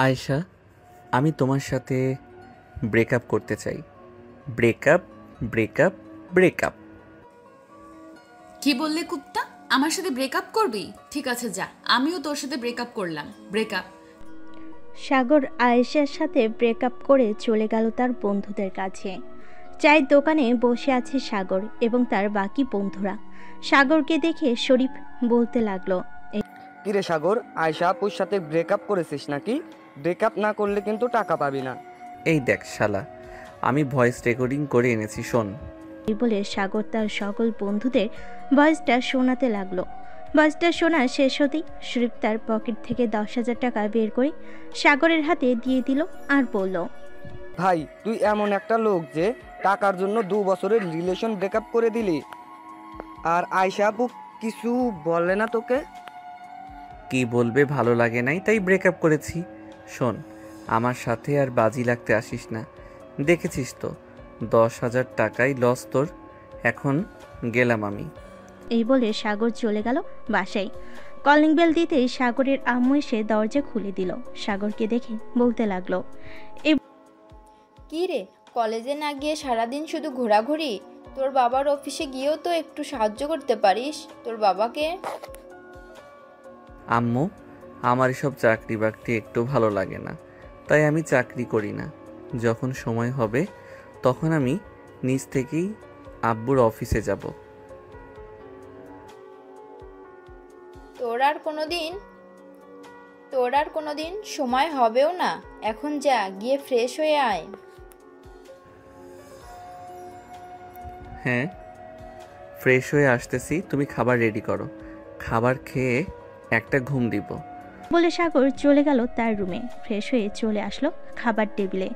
আয়েশা, আমি তোমার সাথে ব্রেকআপ করতে চাই। Breakup, breakup, breakup. কি বললে কুত্তা? আমার সাথে ব্রেকআপ করবি? ঠিক আছে যা, আমিও তোর সাথে ব্রেকআপ করলাম। ব্রেকআপ। সাগর আয়েশার সাথে ব্রেকআপ করে চলে গেল তার বন্ধুদের কাছে। চায়ের দোকানে বসে আছে সাগর এবং তার বাকি বন্ধুরা। সাগরকে দেখে শরীফ বলতে লাগলো, কিরে সাগর, আয়শা আপুর সাথে ব্রেকআপ করেছিস নাকি? ব্রেকআপ না করলে কিন্তু টাকা পাবি না। এই দেখ শালা, আমি ভয়েস রেকর্ডিং করে এনেছি, শোন। এই বলে সাগর তার সকল বন্ধুদের ভয়েসটা শোনাতে লাগলো। ভয়েসটা শোনা শেষ হতেই শরীফ তার পকেট থেকে 10,000 টাকা বের করে সাগরের হাতে দিয়ে দিল আর বলল, ভাই, তুই এমন একটা লোক যে টাকার জন্য 2 বছরের রিলেশন ব্রেকআপ করে দিলি, আর আয়শা আপু কিছু বলে না তোকে? কি বলবে, ভালো লাগে নাই তাই ব্রেকআপ করেছি। শোন, আমার সাথে আর বাজি লাগতে আসিস না। দেখেছিস তো 10,000 টাকাই লস তোর। এখন গেলাম আমি। এই বলে সাগর চলে গেল বাসায়। কলিং বেল দিতেই সাগরের আম্মু এসে দরজা খুলে দিল। সাগরকে দেখে বলতে লাগলো, কি রে, কলেজে না গিয়ে সারাদিন শুধু ঘোরাঘুরি? তোর বাবার অফিসে গিয়েও তো একটু সাহায্য করতে পারিস তোর বাবাকে। আম্মু, আমার এসব চাকরি বাকরি একটু ভালো লাগে না, তাই আমি চাকরি করি না। যখন সময় হবে তখন আমি নিজ থেকেই আব্বুর অফিসে যাব। তোর আর কোনোদিন সময় হবেও না। এখন যা, গিয়ে ফ্রেশ হয়ে আয়। হ্যাঁ, ফ্রেশ হয়ে আসতেছি, তুমি খাবার রেডি করো। খাবার খেয়ে একটা ঘুম দিব। বলে সাগর চলে গেল তার রুমে। ফ্রেশ হয়ে চলে আসলো খাবার টেবিলে,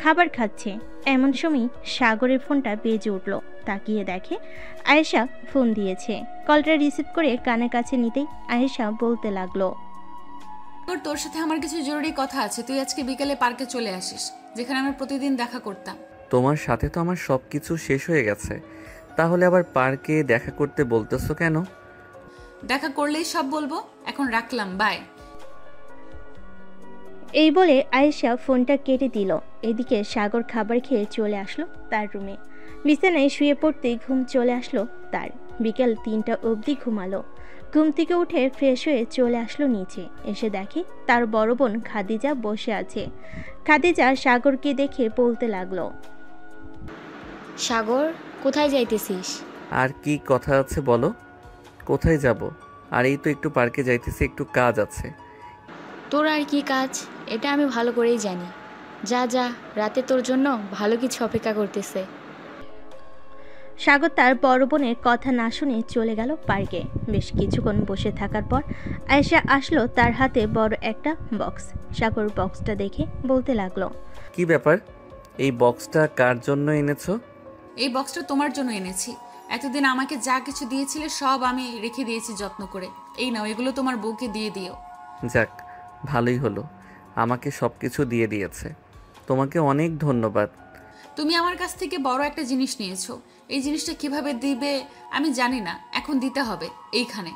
খাবার খাচ্ছে। এমন সময় সাগরের ফোনটা বেজে উঠল। তাকিয়ে দেখে আয়েশা ফোন দিয়েছে। কলটা রিসিভ করে কানের কাছে নিতেই আয়েশা বলতে লাগলো, তোর সাথে আমার কিছু জরুরি কথা আছে। তুই আজকে বিকেলে পার্কে চলে আসিস, যেখানে আমরা প্রতিদিন দেখা করতাম। তোমার সাথে তো আমার সব কিছু শেষ হয়ে গেছে, তাহলে আবার পার্কে দেখা করতে বলতেছো কেন? দেখা করলেই সব বলবো। এখন রাখলাম, বাই। এই বলে আয়েশা ফোনটা কেটে দিল। এদিকে সাগর খাবার খেয়ে চলে আসলো তার রুমে। বিছানায় শুয়ে পড়তেই ঘুম চলে আসলো তার। বিকেল 3টা অবধি ঘুমালো। ঘুম থেকে উঠে ফ্রেশ হয়ে চলে আসলো নিচে। এসে দেখে তার বড় বোন খাদিজা বসে আছে। খাদিজা সাগরকে দেখে বলতে লাগলো, সাগর, কোথায় যাইতেছিস? আর কি কথা আছে বলো। কোথায় যাব? আর এই তো একটু পার্কে যাইতেছি, একটু কাজ আছে। তোর আর কি কাজ, এটা আমি ভালো করেই জানি। যা যা, রাতে তোর জন্য ভালো কিছু অপেক্ষা করতেছে। সাগর তার বড় বোনের কথা না শুনে চলে গেল পার্কে। বেশ কিছুক্ষণ বসে থাকার পর আয়েশা আসলো, তার হাতে বড় একটা বক্স। সাগর বক্সটা দেখে বলতে লাগলো, কি ব্যাপার, এই বক্সটা কার জন্য এনেছো? এই বক্সটা তোমার জন্য এনেছি। এতদিন আমাকে যা কিছু দিয়েছিলে সব আমি রেখে দিয়েছি যত্ন করে। এই নাও, এগুলো তোমার বউকে দিয়ে দিও। যাক, ভালোই হলো, আমাকে সব কিছু দিয়ে দিয়েছে। তোমাকে অনেক ধন্যবাদ। তুমি আমার কাছ থেকে বড় একটা জিনিস নিয়েছো। এই জিনিসটা কিভাবে দিবে আমি জানি না, এখন দিতে হবে। এইখানে।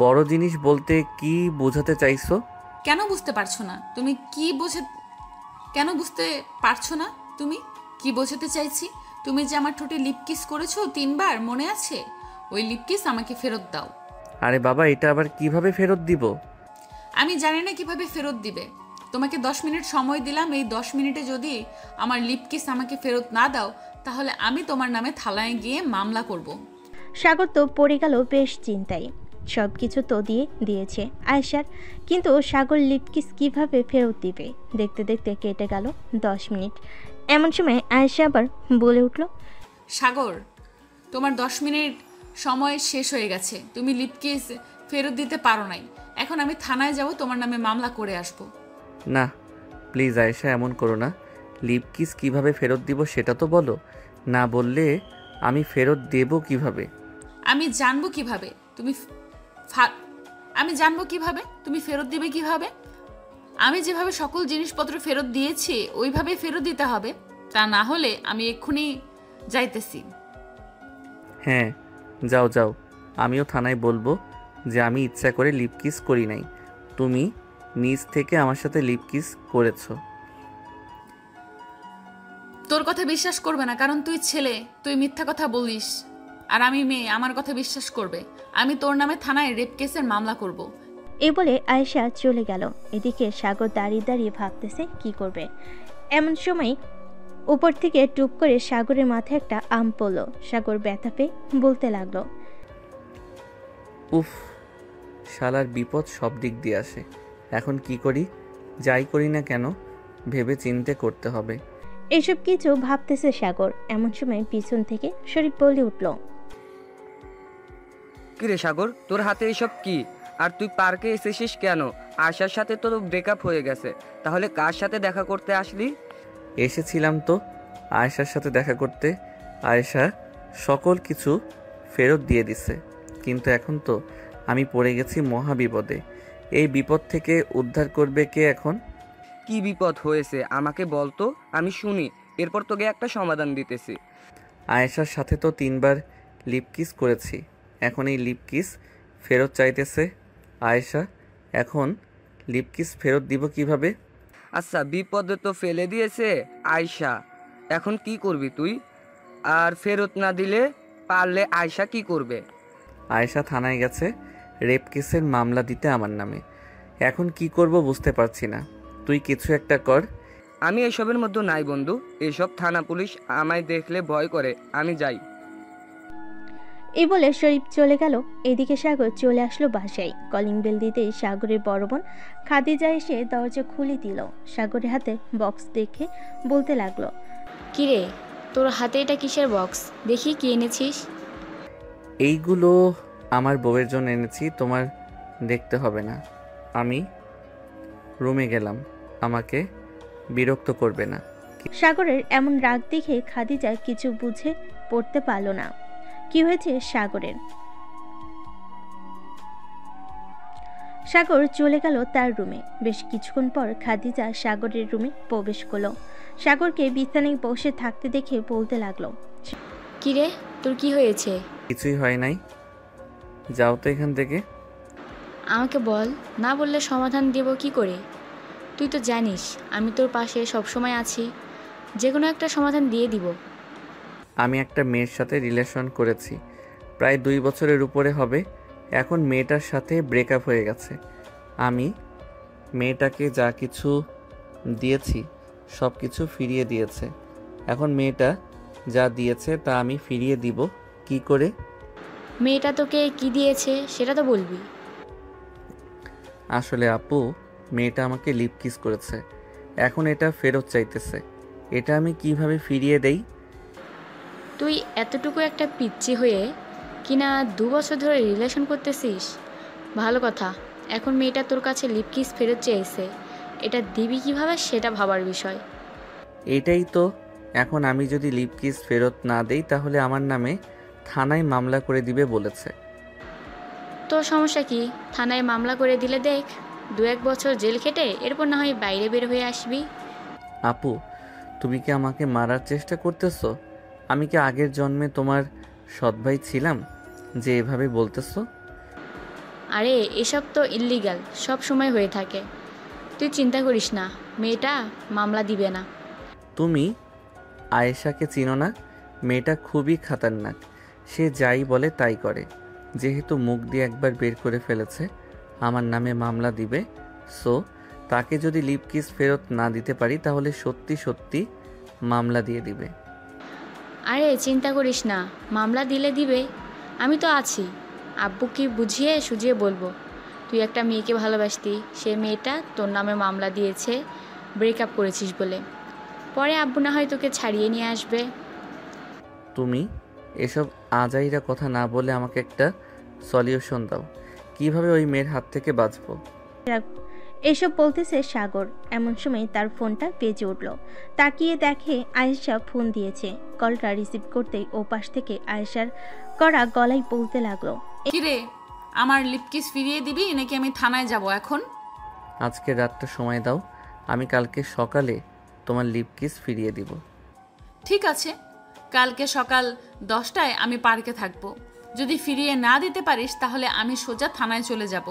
বড় জিনিস বলতে কি বোঝাতে চাইছো? কেন বুঝতে পারছো না? কেন বুঝতে পারছো না? তুমি কি বোঝাতে চাইছি? তুমি যে আমার ঠোঁটে লিপ কিস করেছো 3বার, মনে আছে? ওই লিপ কিস আমাকে ফেরত দাও। আরে বাবা, এটা আবার কিভাবে ফেরত দিব? আমি জানি না কিভাবে ফেরত দিবে। তোমাকে 10 মিনিট সময় দিলাম। এই 10 মিনিটে যদি আমার লিপ কিস আমাকে ফেরত না দাও, তাহলে আমি তোমার নামে থানায় গিয়ে মামলা করব। সাগর তো পড়ে গেল বেশ চিন্তায়। সব কিছু তো দিয়েছে আয়েশার, কিন্তু সাগর লিপকিস কিভাবে ফেরত দিবে? দেখতে দেখতে কেটে গেল 10 মিনিট। এমন সময় আয়েশা আবার বলে উঠল, সাগর, তোমার 10 মিনিট সময় শেষ হয়ে গেছে। তুমি লিপ কিস ফেরত দিতে পারো নাই। এখন আমি থানায় যাব, তোমার নামে মামলা করে আসব। না প্লিজ আয়েশা, এমন করো না। লিপ কিস কিভাবে ফেরত দিব সেটা তো বলো। না বললে আমি ফেরত দেব কিভাবে? আমি জানবো কিভাবে তুমি ফেরত দিবে কিভাবে? আমি যেভাবে সকল জিনিসপত্র ফেরত দিয়েছি ওইভাবে ফেরত দিতে হবে। তা না হলে আমি এক্ষুনি যাইতেছি। হ্যাঁ, যাও যাও, আমিও থানায় বলবো যে আমি ইচ্ছা করে লিপ কিস করি নাই, তুমি নিজ থেকে আমার সাথে লিপ কিস করেছো। তোর কথা বিশ্বাস করবে না, কারণ তুই ছেলে, তুই মিথ্যা কথা বলিস। আর আমি মেয়ে, আমার কথা বিশ্বাস করবে। আমি তোর নামে থানায় রেপ কেসের মামলা করব। এই বলে আয়েশা চলে গেল। এদিকে সাগর দাঁড়িয়ে দাঁড়িয়ে ভাবতেছে কি করবে। এমন সময় উপর থেকে টুপ করে সাগরের মাথায় একটা আম পড়ল। সাগর ব্যথা পেয়ে বলতে লাগলো, উফ, শালার বিপদ সব দিক দিয়ে আসে। এখন কি করি? যাই করি না কেন ভেবে চিন্তে করতে হবে। এসব কিছু ভাবতেছে সাগর। এমন সময় পিছন থেকে শরীফ বলে উঠল, কিরে সাগর, তোর হাতে এসব কি? আর তুই পার্কে এসেছিস কেন? আয়শার সাথে তো ব্রেকআপ হয়ে গেছে, তাহলে কার সাথে দেখা করতে আসলি? এসেছিলাম তো আয়েশার সাথে দেখা করতে। আয়েশা সকল কিছু ফেরত দিয়ে দিছে, কিন্তু এখন তো আমি পড়ে গেছি মহা বিপদে। এই বিপদ থেকে উদ্ধার করবে কে এখন? কি বিপদ হয়েছে আমাকে বল তো, আমি শুনি, এরপর তোকে একটা সমাধান দিতেছি। আয়েশার সাথে তো 3বার লিপ কিস করেছি, এখন এই লিপ কিস ফেরত চাইতেছে আয়েশা। এখন লিপ কিস ফেরত দিব কিভাবে? আচ্ছা, বিপদে তো ফেলে দিয়েছে আয়শা, এখন কি করবি তুই? আর ফেরত না দিলে পারলে আয়শা কি করবে? আয়েশা থানায় গেছে রেপ কেসের মামলা দিতে আমার নামে। এখন কি করব বুঝতে পারছি না, তুই কিছু একটা কর। আমি এসবের মধ্যে নাই বন্ধু, এসব থানা পুলিশ আমায় দেখলে ভয় করে, আমি যাই। এই বলে শরীফ চলে গেল। এদিকে সাগর চলে আসলো বাসায়। কলিং বেল দিতেই সাগরের বড় বোন খাদিজা এসে দরজা খুলে দিল। সাগরের হাতে বক্স দেখে বলতে লাগলো, কিরে, তোর হাতে এটা কিসের বক্স? দেখি কি এনেছিস। এইগুলো আমার বউয়ের জন্য এনেছি, তোমার দেখতে হবে না। আমি রুমে গেলাম, আমাকে বিরক্ত করবে না। সাগরের এমন রাগ দেখে খাদিজা কিছু বুঝে পড়তে পারল না কি হয়েছে সাগরের। সাগর চলে গেল তার রুমে। বেশ কিছুক্ষণ পর খাদিজা সাগরের রুমে প্রবেশ করলো। সাগরকে বিছানায় বসে থাকতে দেখে বলতে লাগলো, কিরে, তোর কি হয়েছে? কিছুই হয় নাই, যাও তো এখান থেকে। আমাকে বল, না বললে সমাধান দেব কি করে? তুই তো জানিস আমি তোর পাশে সবসময় আছি, যে কোনো একটা সমাধান দিয়ে দিব। আমি একটা মেয়ের সাথে রিলেশন করেছি, প্রায় 2 বছরের উপরে হবে। এখন মেয়েটার সাথে ব্রেকআপ হয়ে গেছে। আমি মেয়েটাকে যা কিছু দিয়েছি সব কিছু ফিরিয়ে দিয়েছে। এখন মেয়েটা যা দিয়েছে তা আমি ফিরিয়ে দিব কি করে? মেয়েটা তোকে কি দিয়েছে সেটা তো বলবি। আসলে আপু, মেয়েটা আমাকে লিপ কিস করেছে, এখন এটা ফেরত চাইতেছে। এটা আমি কিভাবে ফিরিয়ে দেই? তুই এতটুকু একটা পিচ্চি হয়ে কিনা 2 বছর ধরে রিলেশন করতেছিস? ভালো কথা, এখন মেয়েটা তোর কাছে লিপ কিস ফেরত চেয়েছে, এটা দিবি কিভাবে সেটা ভাবার বিষয়। এটাই তো, এখন আমি যদি লিপ কিস ফেরত না দেই তাহলে আমার নামে থানায় মামলা করে দিবে বলেছে। তোর সমস্যা কি? থানায় মামলা করে দিলে দেখ, 2-1 বছর জেল খেটে এরপর না হয় বাইরে বের হয়ে আসবি। আপু, তুমি কি আমাকে মারার চেষ্টা করতেছো? আমি কি আগের জন্মে তোমার সৎ ভাই ছিলাম যে এভাবে বলতেছো? আরে এসব তো ইল্লিগাল, সব সময় হয়ে থাকে। তুই চিন্তা করিস না, মেয়েটা মামলা দিবে না। তুমি আয়েশাকে চিনো না? মেয়েটা খুবই খাতারনাক, সে যাই বলে তাই করে। যেহেতু মুখ দিয়ে একবার বের করে ফেলেছে আমার নামে মামলা দিবে, সো তাকে যদি লিপ কিস ফেরত না দিতে পারি তাহলে সত্যি সত্যি মামলা দিয়ে দিবে। আরে চিন্তা করিস না, মামলা দিলে দিবে, আমি তো আছি। আব্বুকে বুঝিয়ে সুঝিয়ে বলবো তুই একটা মেয়েকে ভালোবাসতি, সে মেয়েটা তোর নামে মামলা দিয়েছে ব্রেকআপ করেছিস বলে। পরে আব্বু না হয় তোকে ছাড়িয়ে নিয়ে আসবে। তুমি এসব আজাইরা কথা না বলে আমাকে একটা সলিউশন দাও, কিভাবে ওই মেয়ের হাত থেকে বাঁচবো। এসব বলতেছে সাগর। এমন সময় তার ফোনটা বেজে উঠল। তাকিয়ে দেখে আয়েশা ফোন দিয়েছে। কলটা রিসিভ করতেই ওপাশ থেকে আয়েশার করা গলায় বলতে লাগলো, কিরে, আমার লিপকিস ফিরিয়ে দিবি নাকি আমি থানায় যাব এখন? আজকে রাতটা সময় দাও, আমি কালকে সকালে তোমার লিপ কিস ফিরিয়ে দিব। ঠিক আছে, কালকে সকাল 10টায় আমি পার্কে থাকবো। যদি ফিরিয়ে না দিতে পারিস তাহলে আমি সোজা থানায় চলে যাব,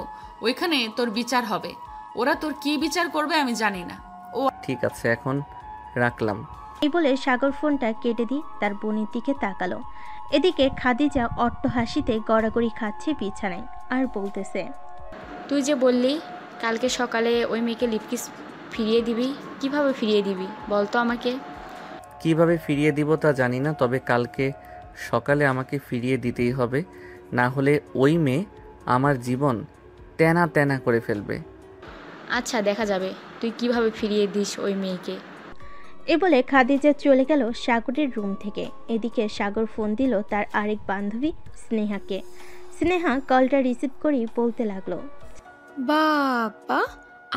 ওইখানে তোর বিচার হবে। ওরা তোর কি বিচার করবে আমি জানি না। ঠিক আছে, এখন রাখলাম। এই বলে সাগর ফোনটা কেটে দিয়ে তার বোনের দিকে তাকালো। এদিকে খাদিজা অট্ট হাসিতে গড়াগড়ি খাচ্ছে বিছানায় আর বলতেছে, তুই যে বললি কালকে সকালে ওই মেয়েকে লিপকিস ফিরিয়ে দিবি, কিভাবে ফিরিয়ে দিবি বল তো আমাকে। কিভাবে ফিরিয়ে দিব তা জানি না, তবে কালকে সকালে আমাকে ফিরিয়ে দিতেই হবে, না হলে ওই মেয়ে আমার জীবন তেনা তেনা করে ফেলবে। আচ্ছা দেখা যাবে তুই কিভাবে ফিরিয়ে দিস ওই মেয়েকে। এ বলে খাদিজা চলে গেল সাগরের রুম থেকে। এদিকে সাগর ফোন দিল তার আরেক বান্ধবী স্নেহাকে। স্নেহা কলটা রিসিভ করেই বলতে লাগলো, বাবা,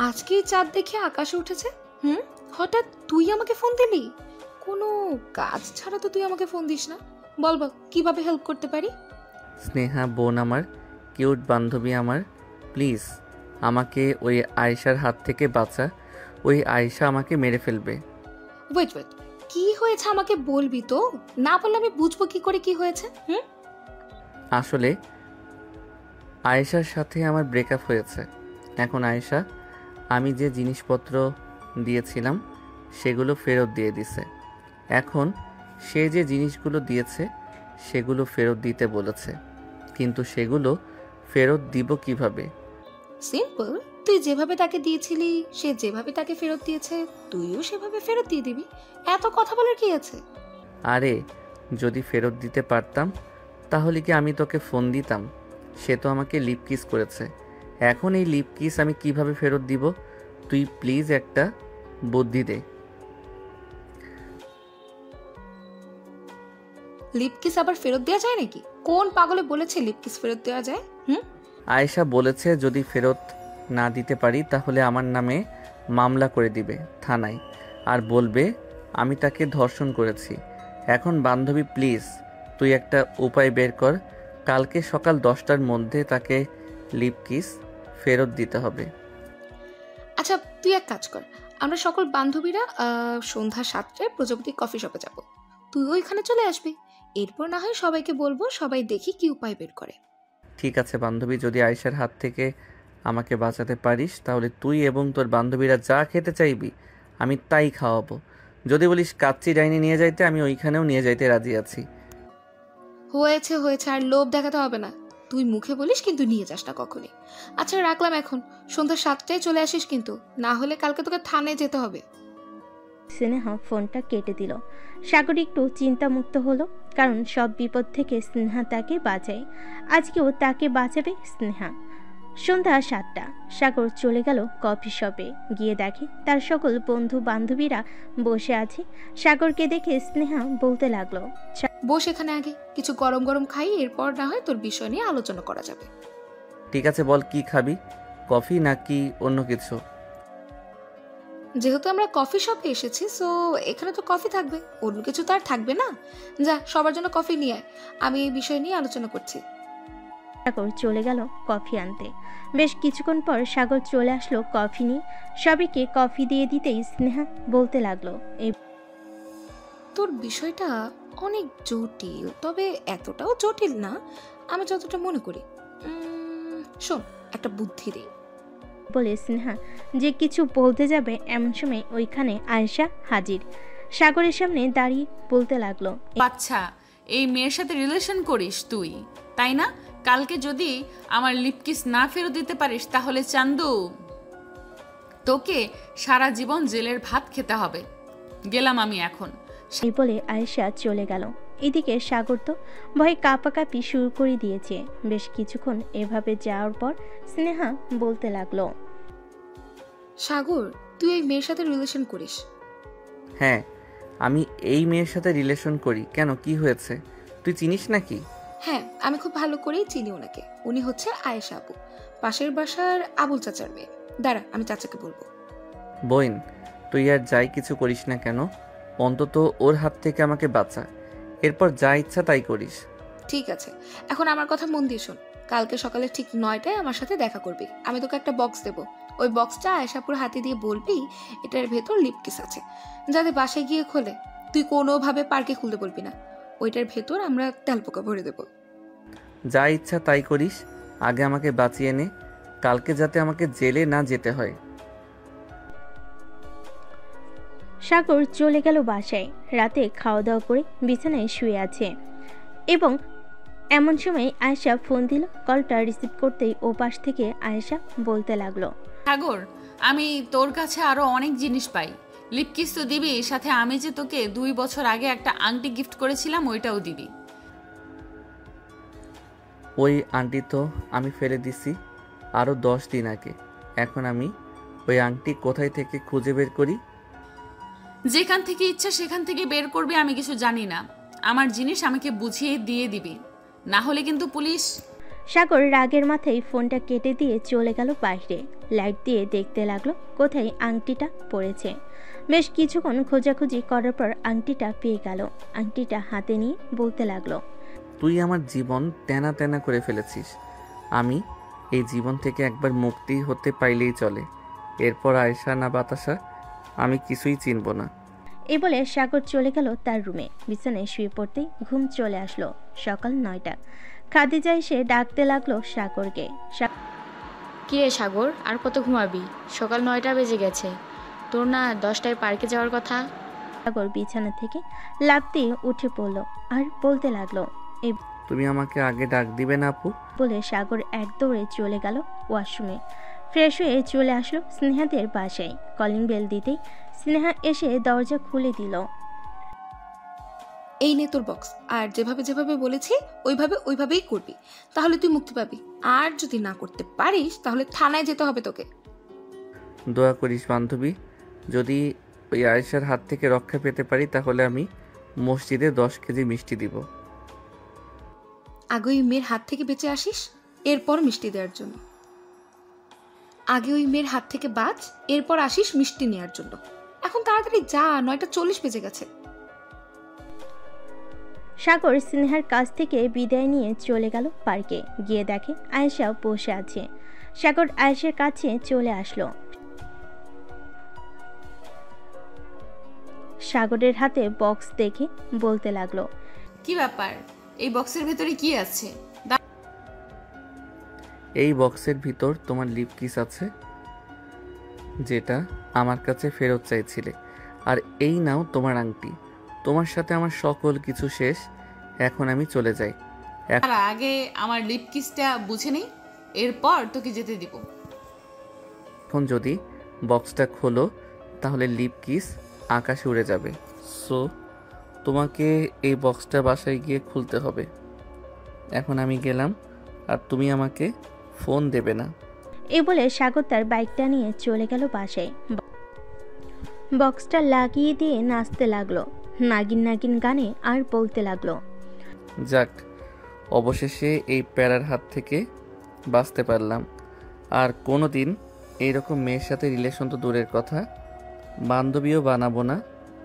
আজকে চাঁদ দেখে আকাশে উঠেছে। হঠাৎ তুই আমাকে ফোন দিলি? কোনো কাজ ছাড়া তো তুই আমাকে ফোন দিস না। বল বল, কিভাবে হেল্প করতে পারি? স্নেহা বোন আমার, কিউট বান্ধবী আমার, প্লিজ আমাকে ওই আয়েশার হাত থেকে বাঁচা। ওই আয়েশা আমাকে মেরে ফেলবে। ওয়েট ওয়েট, কি হয়েছে আমাকে বলবি তো? না বললে আমি বুঝবো কি করে কি হয়েছে? আসলে আয়েশার সাথে আমার ব্রেকআপ হয়েছে। এখন আয়েশা আমি যে জিনিসপত্র দিয়েছিলাম সেগুলো ফেরত দিয়ে দিছে। এখন সে যে জিনিসগুলো দিয়েছে সেগুলো ফেরত দিতে বলেছে, কিন্তু সেগুলো ফেরত দিব কিভাবে? সিম্পল, তুই যেভাবে তাকে দিয়েছিলি, সে যেভাবে তাকে ফেরত দিয়েছে, তুইও সেভাবে ফেরত দিয়ে দিবি। এত কথা বলার কি আছে? আরে যদি ফেরত দিতে পারতাম তাহলে কি আমি তোকে ফোন দিতাম? সে তো আমাকে লিপ কিস করেছে। এখন এই লিপ কিস আমি কিভাবে ফেরত দিব? তুই প্লিজ একটা বুদ্ধি দে। লিপকিস আবার ফেরত দেওয়া যায় নাকি? কোন পাগলে বলেছে লিপকিস ফেরত দেওয়া যায়? আয়েশা বলেছে যদি ফেরত না দিতে পারি তাহলে আমার নামে মামলা করে দিবে থানায়, আর বলবে আমি তাকে ধর্ষণ করেছি। এখন বান্ধবী প্লিজ তুই একটা উপায় বের কর, কালকে সকাল 10টার মধ্যে তাকে লিপ কিস ফেরত দিতে হবে। আচ্ছা তুই এক কাজ কর, আমরা সকল বান্ধবীরা সন্ধ্যা 7টায় প্রজাপতি কফি শপে যাব। তুই ওইখানে চলে আসবি, এরপর না হয় সবাইকে বলবো, সবাই দেখি কি উপায় বের করে। ঠিক আছে বান্ধবী, যদি আয়েশার হাত থেকে আমাকে বাঁচাতে পারিস তাহলে তুই এবং তোর বান্ধবীরা যা খেতে চাইবি আমি তাই খাওয়াবো। যদি বলিস কাচ্চি ডাইনি নিয়ে যাইতে, আমি ওইখানেও নিয়ে যাইতে রাজি আছি। হয়েছে হয়েছে, আর লোভ দেখাতে হবে না। তুই মুখে বলিস কিন্তু নিয়ে যাস না কখনই। আচ্ছা রাখলাম এখন, সন্ধ্যা 7টায় চলে আসিস কিন্তু, না হলে কালকে তোকে থানায় যেতে হবে। স্নেহা ফোনটা কেটে দিল। সাগর একটু চিন্তামুক্ত হলো, কারণ সব বিপদ থেকে স্নেহা তাকে বাঁচায়। আজকেও তাকে বাঁচাবে স্নেহা। সন্ধ্যা 7টা। সাগর চলে গেল কফি শপে। গিয়ে দেখে তার সকল বন্ধু বান্ধবীরা বসে আছে। সাগরকে দেখে স্নেহা বলতে লাগলো, বস এখানে, আগে কিছু গরম গরম খাই, এরপর না হয় তোর বিষয় নিয়ে আলোচনা করা যাবে। ঠিক আছে বল, কি খাবি? কফি নাকি অন্য কিছু? যেহেতু আমরা কফি শপে এসেছি, সো এখানে তো কফি থাকবে, অন্য কিছু তো আর থাকবে না। যা সবার জন্য কফি নিয়ে আয়, আমি এই বিষয় নিয়ে আলোচনা করছি। সাগর চলে গেল কফি আনতে। বেশ কিছুক্ষণ পর সাগর চলে আসলো কফি নিয়ে। সবাইকে কফি দিয়ে দিতেই স্নেহা বলতে লাগলো, এই তোর বিষয়টা অনেক জটিল, তবে এতটাও জটিল না আমি যতটা মনে করি। শোন, একটা বুদ্ধি দিই। বলে স্নেহা যে কিছু বলতে যাবে এমন সময় ওইখানে আয়েশা হাজির। সাগরের সামনে দাঁড়িয়ে বলতে লাগলো, আচ্ছা এই মেয়ের সাথে রিলেশন করিস তুই, তাই না? কালকে যদি আমার লিপকিস না ফেরত দিতে পারিস তাহলে চান্দু তোকে সারা জীবন জেলের ভাত খেতে হবে। গেলাম আমি এখন। এই বলে আয়েশা চলে গেল। এদিকে সাগর তো ভয়ে কাঁপাকাঁপি শুরু করে দিয়েছে। বেশ কিছুক্ষণ এভাবে যাওয়ার পর স্নেহা বলতে লাগলো, সাগর, তুই এই মেয়ের সাথে রিলেশন করিস? হ্যাঁ, আমি এই মেয়ের সাথে রিলেশন করি। কেন, কি হয়েছে? তুই চিনিস নাকি? হ্যাঁ, আমি খুব ভালো করেই চিনি ওনাকে। উনি হচ্ছে আয়েশা আপু, পাশের বাসার আবুল চাচার মেয়ে। দাঁড়া, আমি চাচাকে বলবো। বোন, তুই আর যাই কিছু করিস না কেন, অন্তত ওর হাত থেকে আমাকে বাঁচা, এরপর যা ইচ্ছা তাই করিস। ঠিক আছে, এখন আমার কথা মন দিয়ে শোন। কালকে সকালে ঠিক 9টায় আমার সাথে দেখা করবি। আমি তোকে একটা বক্স দেবো, ওই বক্সটা আয়েশাপুর হাতে দিয়ে বলবি এটার ভেতর লিপকিস আছে, যাতে বাসায় গিয়ে খোলে। তুই কোনোভাবে পার্কে খুলতে বলবি না, ওইটার ভেতর আমরা তেলপোকা ভরে দেবো। যা ইচ্ছা তাই করিস, আগে আমাকে বাঁচিয়ে নে, কালকে যাতে আমাকে জেলে না যেতে হয়। সাগর চলে গেল বাসায়। রাতে খাওয়া দাওয়া করে বিছানায় শুয়ে আছে এবং এমন সময় আয়েশা ফোন দিল। কলটা রিসিভ করতেই ও পাশ থেকে আয়েশা বলতে লাগলো, সাগর, আমি তোর কাছে আরো অনেক জিনিস পাই। লিপকিস তো দিবি, সাথে আমি যে তোকে 2 বছর আগে একটা আংটি গিফট করেছিলাম ওইটাও দিবি। ওই আংটি তো আমি ফেলে দিছি আরও 10 দিন আগে। এখন আমি ওই আংটি কোথায় থেকে খুঁজে বের করি? যেখান থেকে ইচ্ছা সেখান থেকে বের করবি, আমি কিছু জানি না। আমার জিনিস আমাকে বুঝিয়ে দিয়ে দিবি, না হলে কিন্তু পুলিশ। সাগর রাগের মাথায় ফোনটা কেটে দিয়ে চলে গেল বাইরে। লাইট দিয়ে দেখতে লাগলো কোথায় আংটিটা পড়েছে। বেশ কিছুক্ষণ খোঁজাখুঁজি করার পর আংটিটা পেয়ে গেল। আংটিটা হাতে নিয়ে বলতে লাগলো, তুই আমার জীবন তেনা তেনা করে ফেলেছিস। আমি এই জীবন থেকে একবার মুক্তি হতে পাইলেই চলে। এরপর আয়েশা না বাতাসা আমি কিছুই চিনব না। এ বলে সাগর চলে গেল তার রুমে। বিছানায় শুয়ে পড়তেই ঘুম চলে আসলো। সকাল 9টা। খাদিজা এসে ডাকতে লাগলো সাগরকে। কি রে সাগর, আর কত ঘুমাবি? সকাল 9টা বেজে গেছে। তোর না 10টায় পার্কে যাওয়ার কথা? সাগর বিছানা থেকে লাফ দিয়ে উঠে পড়ল আর বলতে লাগলো, তুমি আমাকে আগে ডাক দিবে না আপু? বলে সাগর এক দৌড়ে চলে গেল ওয়াশরুমে। ফ্রেশ হয়ে চলে আসলো স্নেহাদের বাসায়। কলিং বেল দিতেই স্নেহা এসে দরজা খুলে দিল। এই নে তোর বক্স, আর যেভাবে যেভাবে বলেছি ওইভাবেই করবি, তাহলে তুই মুক্তি পাবি। আর যদি না করতে পারিস তাহলে থানায় যেতে হবে তোকে। দোয়া করিস বান্ধবী, যদি ওই আয়েশার হাত থেকে রক্ষা পেতে পারি তাহলে আমি মসজিদে 10 কেজি মিষ্টি দিব। আগে ওই মেয়ের হাত থেকে বেঁচে আসিস, এরপর মিষ্টি দেওয়ার জন্য। আগে ওই মেয়ের হাত থেকে বাঁচ, এরপর আসিস মিষ্টি নেওয়ার জন্য। এখন তাড়াতাড়ি যা, 9:40 বেজে গেছে। সাগর স্নেহার কাছ থেকে বিদায় নিয়ে চলে গেল পার্কে। গিয়ে দেখে আয়েশা বসে আছে। সাগর আয়েশার কাছে চলে আসলো। সাগরের হাতে বক্স দেখে বলতে লাগলো, কি ব্যাপার, এই বক্সের ভেতরে কি আছে? এই বক্সের ভিতর তোমার লিপ কিস আছে, যেটা আমার কাছে ফেরত চাইছিলে। আর এই নাও তোমার আংটি। তোমার সাথে আমার সকল কিছু শেষ। এখন আমি চলে যাই। তার আগে আমার লিপ কিসটা বুঝে নেই, এরপর তোকে যেতে দিব। এখন যদি বক্সটা খোলো তাহলে লিপ কিস আকাশে উড়ে যাবে। সো তোমাকে এই বক্সটা বাসায় গিয়ে খুলতে হবে। এখন আমি গেলাম, আর তুমি আমাকে ফোন দেবে না। এই বলে সাগর তার বাইকটা নিয়ে চলে গেল বাসায়। বক্সটা লাগিয়ে দিয়ে নাচতে লাগলো নাগিন নাগিন গানে আর বলতে লাগলো, যাক, অবশেষে এই প্যারার হাত থেকে বাঁচতে পারলাম। আর কোনো দিন এইরকম মেয়ের সাথে রিলেশন তো দূরের কথা, বান্ধবীও বানাবো না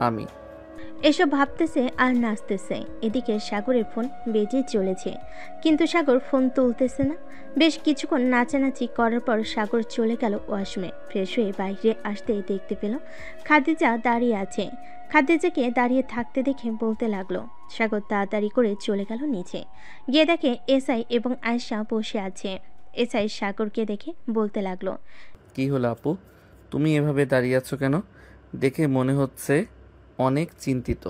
আমি। এসব ভাবতেছে আর নাচতেছে। এদিকে সাগরের ফোন বেজে চলেছে, কিন্তু সাগর ফোন তুলতেছে না। বেশ কিছুক্ষণ নাচানাচি করার পর সাগর চলে গেল ওয়াশরুমে। ফ্রেশ হয়ে বাইরে আসতেই দেখতে পেল খাদিজা দাঁড়িয়ে আছে। খাদিজাকে দাঁড়িয়ে থাকতে দেখে বলতে লাগলো। সাগর তাড়াতাড়ি করে চলে গেল নিচে। গিয়ে দেখে এসআই এবং আয়েশা বসে আছে। এসআই সাগরকে দেখে বলতে লাগলো, কি হলো আপু, তুমি এভাবে দাঁড়িয়ে আছো কেন? দেখে মনে হচ্ছে অনেক চিন্তিত।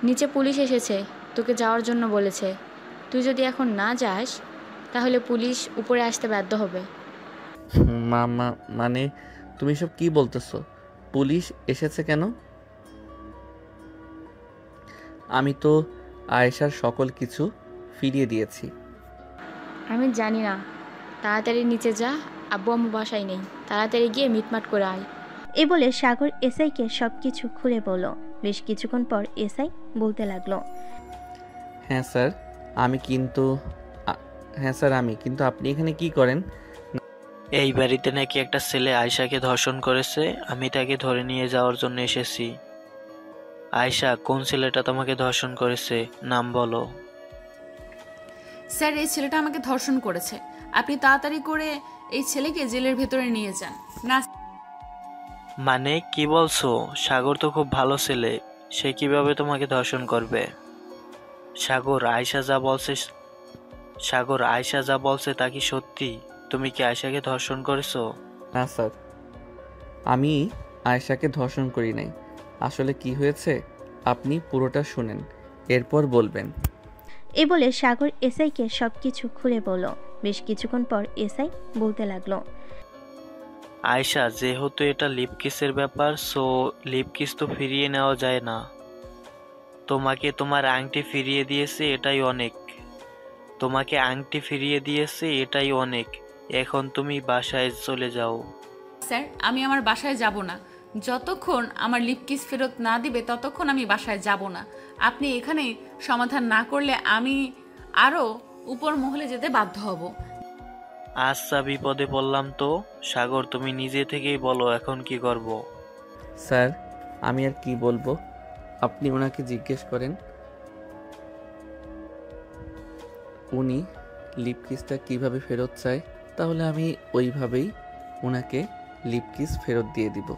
নিচে পুলিশ এসেছে, তোকে যাওয়ার জন্য বলেছে। তুই যদি এখন না যাস তাহলে পুলিশ উপরে আসতে বাধ্য হবে। মামা, মানে তুমি সব কি বলতেছো? পুলিশ এসেছে কেন? আমি তো আয়েশার সকল কিছু ফিরিয়ে দিয়েছি। আমি জানি না, তাড়াতাড়ি নিচে যা, আব্বু আম্মু বাসায় নেই, তাড়াতাড়ি গিয়ে মিটমাট করে আয়। এ বলে সাগর এসআইকে সবকিছু খুলে বলল। বেশ কিছুক্ষণ পর এসআই বলতে লাগলো, হ্যাঁ স্যার আমি কিন্তু আপনি এখানে কি করেন? এই বাড়িতে নাকি একটা ছেলে আয়শাকে ধর্ষণ করেছে, আমি তাকে ধরে নিয়ে যাওয়ার জন্য এসেছি। আয়শা, কোন ছেলেটা তোমাকে ধর্ষণ করেছে? নাম বলো। স্যার, এই ছেলেটা আমাকে ধর্ষণ করেছে। আপনি তাড়াতাড়ি করে এই ছেলেকে জেলের ভেতরে নিয়ে যান। না। মানে কি বলছো? সাগর তো খুব ভালো ছেলে, সে কিভাবে তোমাকে ধর্ষণ করবে? সাগর, আয়শা যা বলছে তা কি সত্যি? তুমি কি আয়শাকে ধর্ষণ করেছো? না স্যার, আমি আয়েশাকে ধর্ষণ করি নাই। আসলে কি হয়েছে আপনি পুরোটা শুনেন, এরপর বলবেন। এ বলে সাগর এসআইকে সব কিছু খুলে বলল। বেশ কিছুক্ষণ পর এসআই বলতে লাগলো, আয়শা, যেহেতু এটা লিপ কিসের ব্যাপার, সো লিপ কিস তো ফিরিয়ে নেওয়া যায় না। তোমাকে তোমার আংটি ফিরিয়ে দিয়েছে, এটাই অনেক। তোমাকে আংটি ফিরিয়ে দিয়েছে, এটাই অনেক। এখন তুমি বাসায় চলে যাও। স্যার, আমি আমার বাসায় যাব না। যতক্ষণ আমার লিপ কিস ফেরত না দিবে ততক্ষণ আমি বাসায় যাব না। আপনি এখানে সমাধান না করলে আমি আরও উপর মহলে যেতে বাধ্য হব। আচ্ছা, বিপদে পড়লাম তো। সাগর, তুমি নিজে থেকেই বলো এখন কি করব। স্যার, আমি আর কি বলবো, আপনি ওনাকে জিজ্ঞেস করেন উনি লিপ কিসটা কীভাবে ফেরত চায়, তাহলে আমি ওইভাবেই ওনাকে লিপ কিস ফেরত দিয়ে দিব।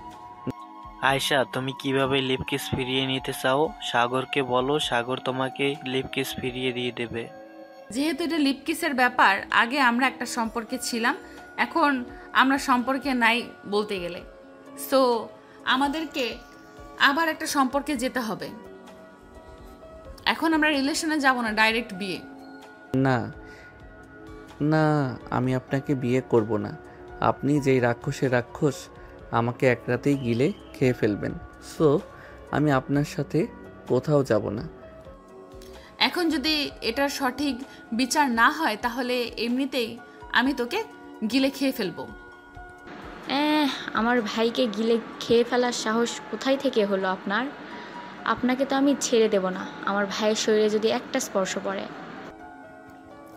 আয়শা, তুমি কিভাবে লিপ কিস ফিরিয়ে নিতে চাও সাগরকে বলো, সাগর তোমাকে লিপ কিস ফিরিয়ে দিয়ে দেবে। যেহেতু এটা লিপ কিসের ব্যাপার, আগে আমরা একটা সম্পর্কে ছিলাম, এখন আমরা সম্পর্কে নাই বলতে গেলে। সো আমাদেরকে আবার একটা সম্পর্কে যেতে হবে। এখন আমরা রিলেশনে যাব না, ডাইরেক্ট বিয়ে। না না, আমি আপনাকে বিয়ে করব না। আপনি যেই রাক্ষসের রাক্ষস, আমাকে এক রাতেই গিলে খেয়ে ফেলবেন। সো আমি আপনার সাথে কোথাও যাব না। এখন যদি এটার সঠিক বিচার না হয় তাহলে এমনিতেই আমি তোকে গিলে খেয়ে ফেলবো। আমার ভাইকে গিলে খেয়ে ফেলার সাহস কোথায় থেকে হলো আপনার? আপনাকে তো আমি ছেড়ে দেব না আমার ভাইয়ের শরীরে যদি একটা স্পর্শ পড়ে।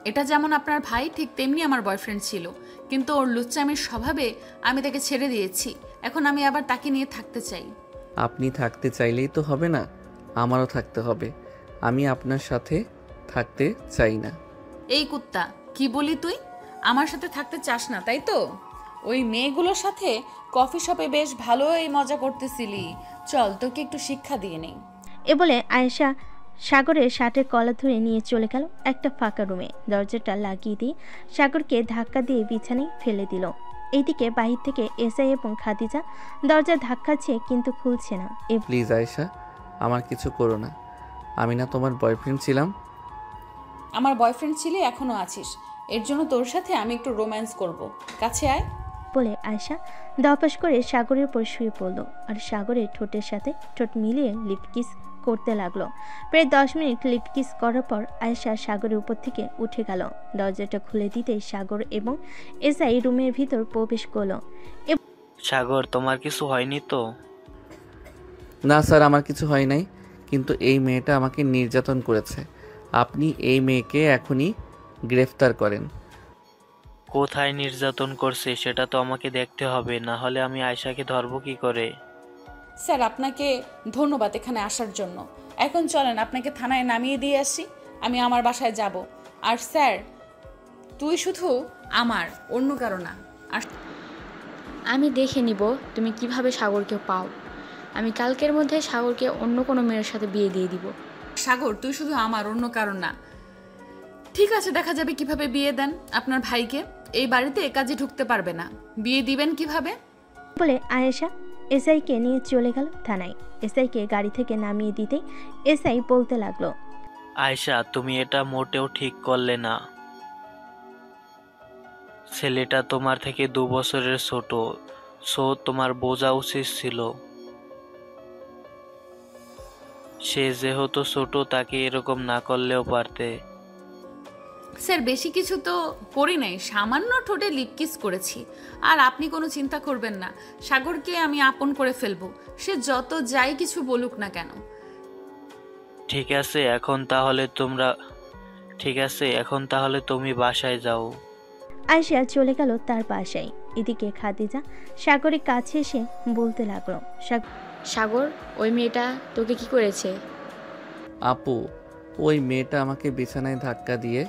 এটা যেমন আপনার ভাই, ঠিক তেমনি আমার বয়ফ্রেন্ড ছিল, কিন্তু ওর লুচ্চামির স্বভাবে আমি তাকে ছেড়ে দিয়েছি। এখন আমি আবার তাকে নিয়ে থাকতে চাই। আপনি থাকতে চাইলেই তো হবে না, আমারও থাকতে হবে। আমি আপনার সাথে থাকতে চাই না। এই কুত্তা, কি বলি তুই? আমার সাথে থাকতে চাস না তাই তো? ওই মেয়েগুলোর সাথে কফি শপে বেশ ভালোই মজা করতেছিলি। চল, তোকে একটু শিক্ষা দিয়ে নেই। এ বলে আয়েশা সাগরের শার্টের কলার ধরে নিয়ে চলে গেল একটা ফাঁকা রুমে। দরজাটা লাগিয়ে দিয়ে সাগরকে ধাক্কা দিয়ে বিছানায় ফেলে দিল। এইদিকে বাহির থেকে এসআই এবং খাদিজা দরজা ধাক্কাচ্ছে কিন্তু খুলছে না। প্লিজ আয়েশা, আমার কিছু করো না। আমি না তোমার বয়ফ্রেন্ড ছিলাম? আমার বয়ফ্রেন্ড ছিলি, এখনো আছিস। এর জন্য তোর সাথে আমি একটু রোম্যান্স করব। কাছে আয়। বলে আয়েশা দপাস করে সাগরের উপর শুয়ে পড়ল আর সাগরের ঠোঁটের সাথে ঠোঁট মিলিয়ে লিপ কিস করতে লাগলো। প্রায় 10 মিনিট লিপ কিস করার পর আয়েশা সাগরের উপর থেকে উঠে গেল। দরজাটা খুলে দিতেই সাগর এবং এসআই রুমের ভিতর প্রবেশ করলো। সাগর, তোমার কিছু হয়নি তো? না স্যার, আমার কিছু হয় নাই, কিন্তু এই মেয়েটা আমাকে নির্যাতন করেছে। আপনি এই মেয়েকে এখনই গ্রেফতার করেন। কোথায় নির্যাতন করছে সেটা তো আমাকে দেখতে হবে, না হলে আমি আয়শাকে ধরবো কি করে? স্যার, আপনাকে ধন্যবাদ এখানে আসার জন্য। এখন চলেন আপনাকে থানায় নামিয়ে দিয়ে আসি। আমি আমার বাসায় যাব। আর স্যার, তুই শুধু আমার, অন্য কারো না। আর আমি দেখে নিব তুমি কিভাবে সাগরকে পাও। আমি কালকের মধ্যে সাগরকে অন্য কোনো মেয়ের সাথে বিয়ে দিয়ে দিব। সাগর, তুই শুধু আমার, অন্য কারণ না। ঠিক আছে, দেখা যাবে কিভাবে বিয়ে দেন আপনার ভাইকে। এই বাড়িতে কাজে ঢুকতে পারবে না, বিয়ে দিবেন কিভাবে? বলে আয়েশা এসআইকে নিয়ে চলে গেল থানায়। এসআইকে গাড়ি থেকে নামিয়ে দিতেই এসআই বলতে লাগলো, আয়শা, তুমি এটা মোটেও ঠিক করলে না। ছেলেটা তোমার থেকে 2 বছরের ছোট, সো তোমার বোঝা উচিত ছিল। সে যেহেতু ছোট, তাকে এরকম না করলেও পারতে। স্যার, বেশি কিছু তো করি নাই, সামান্য ঠোঁটে লিপ কিস করেছি। আর আপনি কোনো চিন্তা করবেন না, সাগরকে আমি আপন করে ফেলবো, সে যত যাই কিছু বলুক না কেন। ঠিক আছে, এখন তাহলে তুমি বাসায় যাও। আয়েশা চলে গেল তার বাসায়। এদিকে খাদিজা সাগরের কাছে এসে বলতে লাগলো, সাগর, ওই মেয়েটা তোকে কি করেছে? আপু, ওই মেয়েটা আমাকে বিছানায় ধাক্কা দিয়ে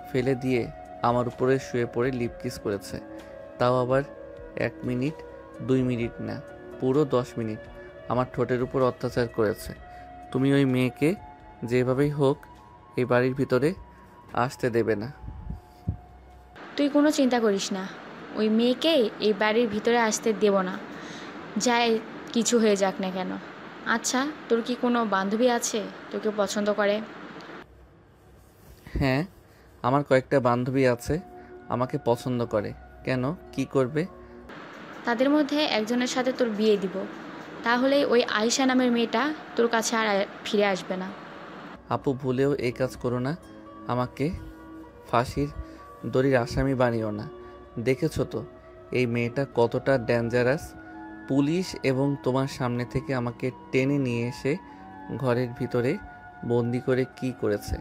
ফেলে দিয়ে আমার উপরে শুয়ে পড়ে লিপ কিস করেছে। তাও আবার 1 মিনিট 2 মিনিট না, পুরো 10 মিনিট আমার ঠোঁটের উপর অত্যাচার করেছে। তুমি ওই মেয়েকে যেভাবেই হোক এই বাড়ির ভিতরে আসতে দেবে না। তুই কোনো চিন্তা করিস না, ওই মেয়েকে এই বাড়ির ভিতরে আসতে দেব না, যায় কিছু হয়ে যাক না কেন। আচ্ছা, তোর কি কোনো বান্ধবী আছে তোকে পছন্দ করে? হ্যাঁ, আমার কয়েকটা বান্ধবী আছে, আমাকে পছন্দ করে। কেন, কি করবে? তাদের মধ্যে একজনের সাথে তোর বিয়ে দিব, তাহলেই ওই আয়শা নামের মেয়েটা তোর কাছে আর ফিরে আসবে না। আপু, ভুলেও এই কাজ করো না। আমাকে ফাঁসির দড়ির আসামি বানিও না। দেখেছো তো এই মেয়েটা কতটা ডেঞ্জারাস। পুলিশ এবং তোমার সামনে থেকে আমাকে টেনে নিয়ে এসে ঘরের ভিতরে বন্দি করে কি করেছে।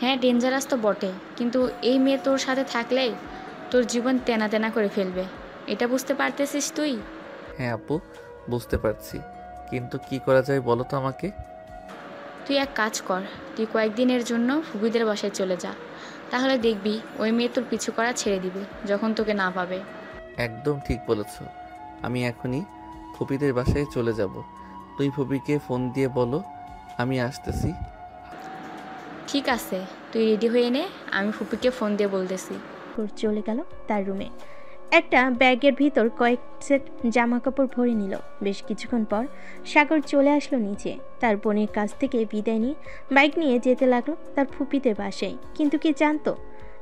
হ্যাঁ, ডেঞ্জারাস তো বটে, কিন্তু এই মেয়ে তোর সাথে থাকলে তোর জীবন তেনা তেনা করে ফেলবে, এটা বুঝতে পারতেছিস তুই? হ্যাঁ আপু, বুঝতে পারছি, কিন্তু কি করা যায় বলো তো আমাকে। তুই এক কাজ কর, তুই কয়েকদিনের জন্য ফুবিদের বাসায় চলে যা, তাহলে দেখবি ওই মেয়ে তোর পিছু করা ছেড়ে দিবে যখন তোকে না পাবে। একদম ঠিক বলেছ, আমি এখনই ফুপিদের বাসায় চলে যাব। তুই ফুপিকে ফোন দিয়ে বলো আমি আসতেছি। ঠিক আছে, তুই রেডি হয়ে নে, আমি ফুপিকে ফোন দিয়ে বলতেছি। চলে গেল তার রুমে। একটা ব্যাগের ভিতর কয়েক সেট জামা কাপড় ভরে নিল। বেশ কিছুক্ষণ পর সাগর চলে আসলো নিচে। তার বোনের কাছ থেকে বিদায় নিয়ে বাইক নিয়ে যেতে লাগলো তার ফুপিতে বাসায়। কিন্তু কি জানতো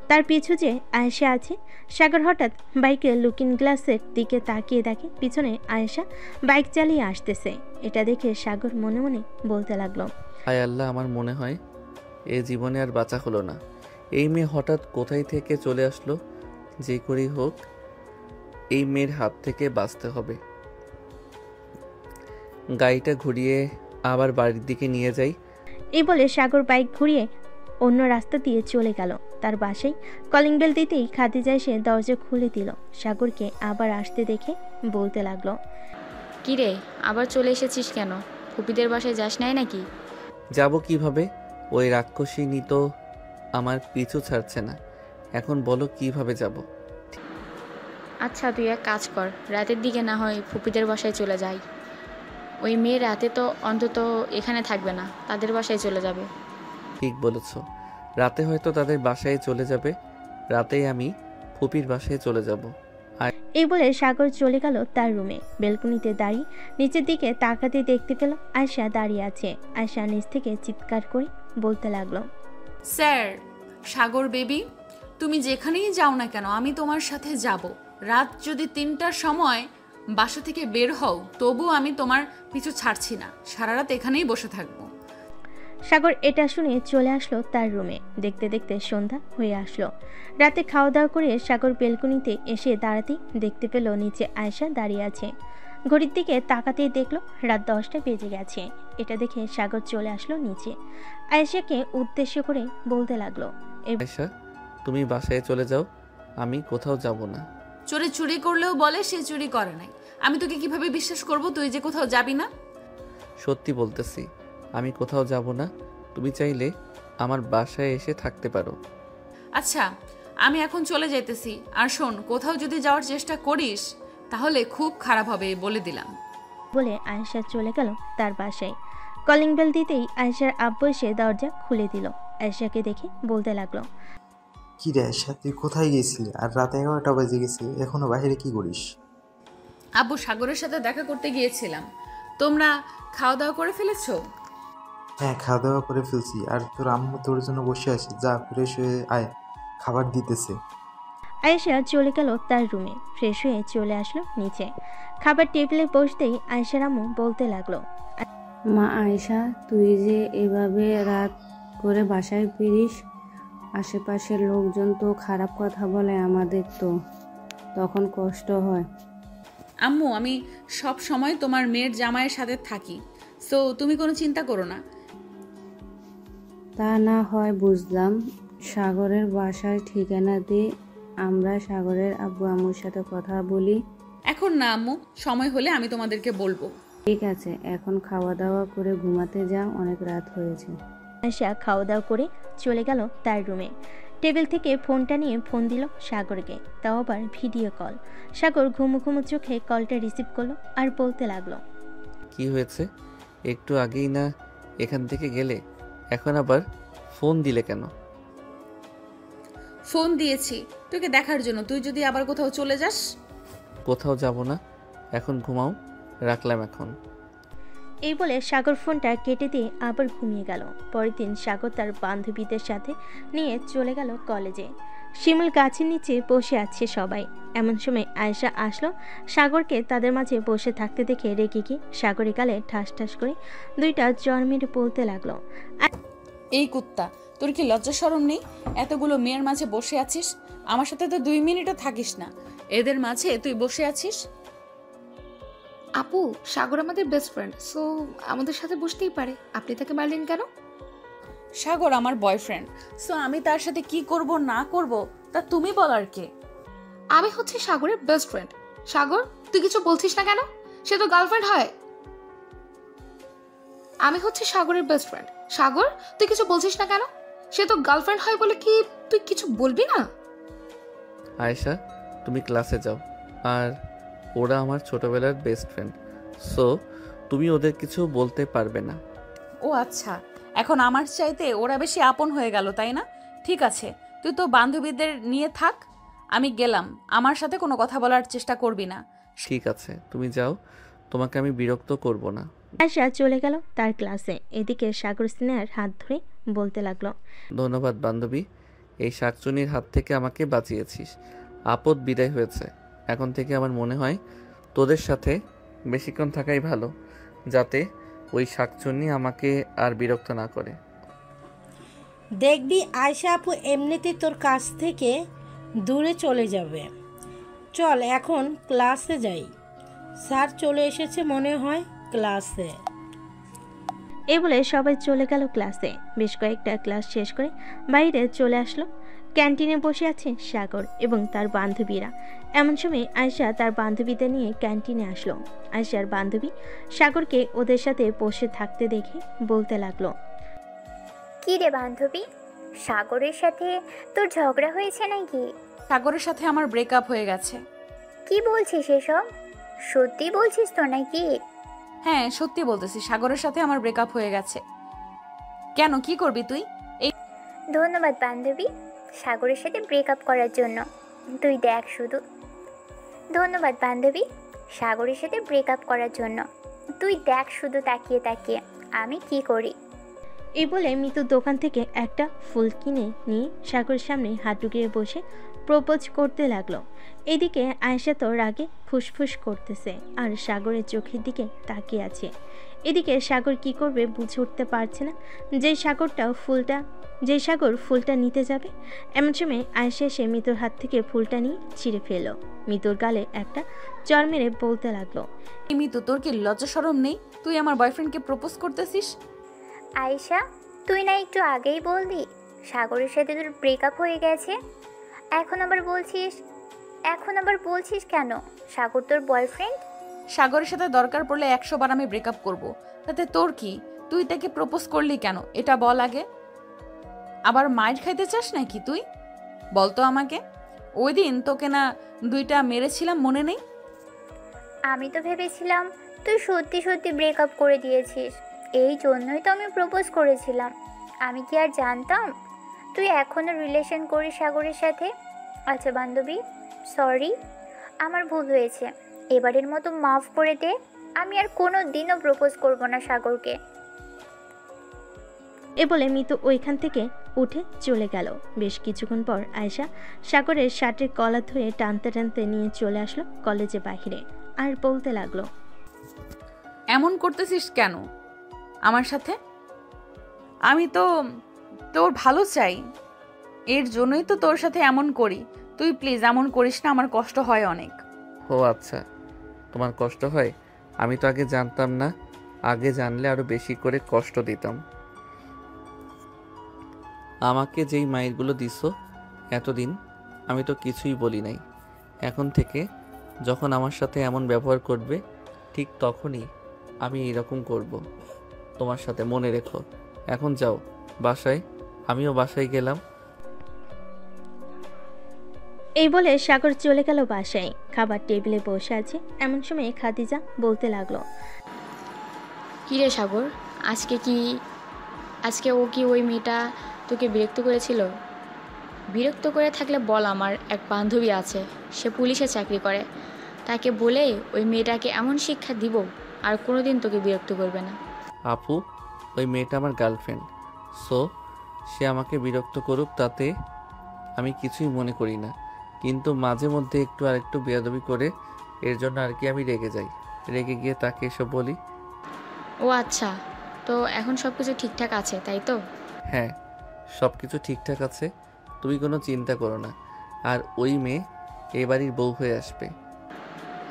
তার পিছু যে আয়েশা আছে। সাগর হঠাৎ বাইকের লুকিং গ্লাসের দিকে তাকিয়ে দেখে পিছনে আয়েশা বাইক চালিয়ে আসতেছে। এটা দেখে সাগর মনে মনে বলতে লাগলো, হায় আল্লাহ, আমার মনে হয় এ জীবনে আর বাঁচা হলো না। এই মেয়ে হঠাৎ কোথায় থেকে চলে আসলো। যে করেই হোক এই মেয়ের হাত থেকে বাঁচতে হবে। গাড়িটা ঘুরিয়ে আবার বাড়ির দিকে নিয়ে যাই। এই বলে সাগর বাইক ঘুরিয়ে অন্য রাস্তা দিয়ে চলে গেল তার বাসায়। কলিং বেল দিতেই খাদিজা এসে দরজা খুলে দিল। সাগরকে আবার আসতে দেখে বলতে লাগলো, কিরে, আবার চলে এসেছিস কেন? ফুপিদের বাসায় যাস নাই নাকি? যাব কিভাবে? ওই রাক্ষসিনী তো আমার পিছু ছাড়ছে না। এখন বলো কিভাবে যাব? আচ্ছা, তুই এক কাজ কর, রাতের দিকে না হয় ফুপিদের বাসায় চলে যাই। ওই মেয়ে রাতে তো অন্তত এখানে থাকবে না, তাদের বাসায় চলে যাবে। ঠিক বলেছ, রাতে হয়তো তাদের বাসায় চলে যাবে। রাতেই আমি ফুপির বাসায় চলে যাব। এই বলে সাগর চলে গেল তার রুমে। বেলকনিতে দাঁড়িয়ে নিচের দিকে তাকাতে দেখতে পেল আয়শা দাঁড়িয়ে আছে। আয়শা নিচ থেকে চিৎকার করে বলতে লাগলো, স্যার, সাগর বেবি, তুমি যেখানেই যাও না কেন আমি তোমার সাথে যাব। রাত যদি 3টার সময় বাসা থেকে বের হও তবুও আমি তোমার পিছু ছাড়ছি না। সারা রাত এখানেই বসে থাকবো। সাগর এটা শুনে চলে আসলো তার রুমে। দেখতে দেখতে সন্ধ্যা হয়ে আসলো। রাতে খাওয়া দাওয়া করে সাগর বেলকনিতে এসে দাঁড়াতেই দেখতে পেল নিচে আয়শা দাঁড়িয়ে আছে। ঘড়ির দিকে তাকাতেই দেখলো রাত 10টা বেজে গেছে। এটা দেখে সাগর চলে আসলো নিচে। আয়েশাকে উদ্দেশ্য করে বলতে লাগলো, আয়শা, তুমি বাসায় চলে যাও, আমি কোথাও যাব না। চোরে চুরি করলেও বলে সে চুরি করে নাই। আমি তোকে কিভাবে বিশ্বাস করব তুই যে কোথাও যাবি না? সত্যি বলতেছি, আমি কোথাও যাব না। তুমি চাইলে আমার বাসায় এসে থাকতে পারো। আচ্ছা, আমি এখন চলে যাইতেছি। আর শোন, কোথাও যদি যাওয়ার চেষ্টা করিস তাহলে খুব খারাপ হবে, বলে দিলাম। বলে আয়েশা চলে গেল তার বাসায়। কলিং বেল দিতেই আয়েশার আব্বু এসে দরজা খুলে দিল। আয়েশাকে দেখে বলতে লাগলো, কি রে আয়শা, তুই কোথায় গেছিলি? আর রাত 11টা বাজে গেছে, এখনো বাইরে কি করিস? আব্বু, সাগরের সাথে দেখা করতে গিয়েছিলাম। তোমরা খাওয়া দাওয়া করে ফেলেছো? হ্যাঁ, খাওয়া দাওয়া করে ফেলছি। আর তোর আম্মু তোর জন্য বসে আছে, যা ফ্রেশ হয়ে আয়, খাবার দিতেছে। আয়েশা চলে গেল তার রুমে। ফ্রেশ হয়ে চলে আসলো নিচে। খাবার টেবিলে বসতেই আয়েশার আম্মু বলতে লাগলো, মা আয়েশা, তুই যে এভাবে রাত করে বাসায় ফিরিস, আশেপাশের লোকজন তো খারাপ কথা বলে আমাদের, তো তখন কষ্ট হয়। আম্মু, আমি সব সময় তোমার মেয়ের জামাইয়ের সাথে থাকি, সো তুমি কোনো চিন্তা করো না। তা না হয় বুঝলাম, সাগরের বাসার ঠিকানা দিয়ে আমরা সাগরের আব্বু আম্মুর সাথে কথা বলি। এখন না আম্মু, সময় হলে আমি তোমাদেরকে বলবো। ঠিক আছে, এখন খাওয়া দাওয়া করে ঘুমাতে যাও, অনেক রাত হয়েছে। আয়েশা খাওয়া দাওয়া করে চলে গেল তার রুমে। টেবিল থেকে ফোনটা নিয়ে ফোন দিল সাগরকে, তাও আবার ভিডিও কল। সাগর ঘুমু ঘুমু চোখে কলটা রিসিভ করলো আর বলতে লাগলো, কি হয়েছে? একটু আগেই না এখান থেকে গেলে, এখন আবার ফোন দিলে কেন? ফোন দিয়েছি তোকে দেখার জন্য, তুই যদি আবার কোথাও চলে যাস। কোথাও যাব না, এখন ঘুমাও, রাখলাম এখন। এই বলে সাগর ফোনটা কেটে দিয়ে আবার ঘুমিয়ে গেল। পরের দিন সাগর তার বান্ধবীদের সাথে নিয়ে চলে গেল কলেজে। শিমুল গাছের নিচে বসে আছে সবাই। এমন সময় আয়েশা আসলো। সাগরকে তাদের মাঝে বসে থাকতে দেখে রেগে গিয়ে সাগরের গালে ঠাস ঠাস করে দুইটা জ্বর মেরে বলতে লাগলো, এই কুত্তা, তোর কি লজ্জা শরম নেই? এতগুলো মেয়ের মাঝে বসে আছিস, আমার সাথে তো 2 মিনিটও থাকিস না, এদের মাঝে তুই বসে আছিস। আপু, সাগর আমাদের বেস্ট ফ্রেন্ড, সো আমাদের সাথে বসতেই পারে। আপনি তাকে মারলেন কেন? সাগর আমার বয়ফ্রেন্ড, সো আমি তার সাথে কি করব না করব তা তুমি বলার কে? আমি হচ্ছে সাগরের বেস্ট ফ্রেন্ড। সাগর, তুই কিছু বলছিস না কেন? সে তো গার্লফ্রেন্ড হয়। আমি হচ্ছে সাগরের বেস্ট ফ্রেন্ড। সাগর, তুই কিছু বলছিস না কেন? সে তো গার্লফ্রেন্ড হয় বলে কি তুই কিছু বলবি না? আয়েশা, তুমি ক্লাসে যাও। আর ওরা আমার ছোটবেলার বেস্ট ফ্রেন্ড, সো তুমি ওদের কিছু বলতে পারবে না। ও আচ্ছা, এখন আমার চাইতে ওরা বেশি আপন হয়ে গেল, তাই না? ঠিক আছে, তুই তো বান্ধবীদের নিয়ে থাক, আমি গেলাম। আমার সাথে কোনো কথা বলার চেষ্টা করবি না। ঠিক আছে, তুমি যাও, তোমাকে আমি বিরক্ত করব না। আয়েশা চলে গেল তার ক্লাসে। এদিকে সাগর স্নেহার হাত ধরে বলতে লাগলো, ধন্যবাদ বান্ধবী, এই শাকচুনির হাত থেকে আমাকে বাঁচিয়েছিস। আপদ বিদায় হয়েছে। এখন থেকে আমার মনে হয় তোদের সাথে বেশিক্ষণ থাকাই ভালো, যাতে ওই শাকচুন্নি আমাকে আর বিরক্ত না করে। দেখবি আয়শা আপু এমনিতে তোর কাছ থেকে দূরে চলে যাবে। চল এখন ক্লাসে যাই, স্যার চলে এসেছে মনে হয় ক্লাসে। এই বলে সবাই চলে গেল ক্লাসে। বেশ কয়েকটা ক্লাস শেষ করে বাইরে চলে আসলো। ক্যান্টিনে বসে আছে সাগর এবং তার বান্ধবীরা। এমন সময় আয়েশা তার বান্ধবীদের নিয়ে ক্যান্টিনে আসলো। আয়েশার বান্ধবী সাগরকে ওদের সাথে বসে থাকতে দেখে বলতে লাগলো, কি রে বান্ধবী, সাগরের সাথে তোর ঝগড়া হয়েছে নাকি? সাগরের সাথে আমার ব্রেকআপ হয়ে গেছে। কি বলছিস এসব? সত্যি বলছিস তো নাকি? হ্যাঁ, সত্যি বলতেছি, সাগরের সাথে আমার ব্রেকআপ হয়ে গেছে। কেন, কি করবি তুই? এই ধন্যবাদ বান্ধবী, সাগরের সাথে ব্রেকআপ করার জন্য। তুই দেখ শুধু। ধন্যবাদ বান্ধবী, সাগরের সাথে ব্রেকআপ করার জন্য। তুই দেখ শুধু তাকিয়ে তাকিয়ে আমি কি করি। এই বলে মিতু দোকান থেকে একটা ফুল কিনে নিয়ে সাগরের সামনে হাত ঢুকিয়ে বসে প্রপোজ করতে লাগলো। এদিকে আয়েশা তো রাগে ফুসফুস করতেছে আর সাগরের চোখের দিকে তাকিয়ে আছে। এদিকে সাগর কি করবে বুঝে উঠতে পারছে না। যে সাগর ফুলটা নিতে যাবে, এমন সময় আয়েশা এসে মিতুর হাত থেকে ফুলটা নিয়ে ছিঁড়ে ফেলল। মিতুর গালে একটা চর মেরে বলতে লাগলো, মিতু, তোর কি লজ্জা শরম নেই? তুই আমার বয়ফ্রেন্ডকে প্রপোজ করতেছিস? আয়েশা, তুই না একটু আগেই বললি সাগরের সাথে তোর ব্রেকআপ হয়ে গেছে? এখন আবার বলছিস কেন সাগর তোর বয়ফ্রেন্ড? সাগরের সাথে দরকার পড়লে 100 বার আমি ব্রেকআপ করব, তাতে তোর কি? তুই তাকে প্রপোজ করলি কেন এটা বল আগে। আবার মাইর খাইতে চাস নাকি তুই? বল তো আমাকে। ওই দিন তোকে না 2টা মেরেছিলাম, মনে নেই? আমি তো ভেবেছিলাম তুই সত্যি সত্যি ব্রেকআপ করে দিয়েছিস, এই জন্যই তো আমি প্রপোজ করেছিলাম। আমি কি আর জানতাম তুই এখনো রিলেশন করিস সাগরের সাথে? আচ্ছা বান্ধবী, সরি, আমার ভুল হয়েছে, এবারের মতো মাফ করে দে। আমি আর কোনো দিনও প্রপোজ করব না সাগরকে। এ বলে মিতু ওইখান থেকে উঠে চলে গেল। বেশ কিছুক্ষণ পর আয়েশা সাগরের শার্টের কলার ধরে টানতে টানতে নিয়ে চলে আসলো কলেজে বাহিরে আর বলতে লাগলো, এমন করতেছিস কেন আমার সাথে? আমি তো তোর ভালো চাই, এর জন্যই তো তোর সাথে এমন করি। তুই প্লিজ এমন করিস না, আমার কষ্ট হয় অনেক। ও আচ্ছা, তোমার কষ্ট হয়? আমি তো আগে জানতাম না, আগে জানলে আরো বেশি করে কষ্ট দিতাম। আমাকে যেই মাইরগুলো দিছো এতদিন, আমি তো কিছুই বলি নাই। এখন থেকে যখন আমার সাথে এমন ব্যবহার করবে, ঠিক তখনই আমি এরকম করব তোমার সাথে, মনে রেখো। এখন যাও বাসায়। আমিও বাসায় গেলাম। এই বলে সাগর চলে গেল বাসায়। খাবার টেবিলে বসে আছে এমন সময় খাদিজা বলতে লাগলো, কিরে সাগর, আজকে ও কি ওই মেয়েটা তোকে বিরক্ত করেছিল? বিরক্ত করে থাকলে বল, আমার এক বান্ধবী আছে, সে পুলিশে চাকরি করে, তাকে বলে ওই মেয়েটাকে এমন শিক্ষা দিব আর কোনোদিন তোকে বিরক্ত করবে না। আপু, ওই মেয়েটা আমার গার্লফ্রেন্ড, সো সে আমাকে বিরক্ত করুক তাতে আমি কিছুই মনে করি না, কিন্তু মাঝে মধ্যে একটু আরেকটু বেয়াদবি করে, এর জন্য আর কি আমি রেগে যাই। রেগে গিয়ে তাকে এসব বলি। ও আচ্ছা, তো এখন সব কিছু ঠিকঠাক আছে তাই তো? হ্যাঁ, সব কিছু ঠিকঠাক আছে, তুমি কোনো চিন্তা করো না। আর ওই মেয়ে এ বাড়ির বউ হয়ে আসবে।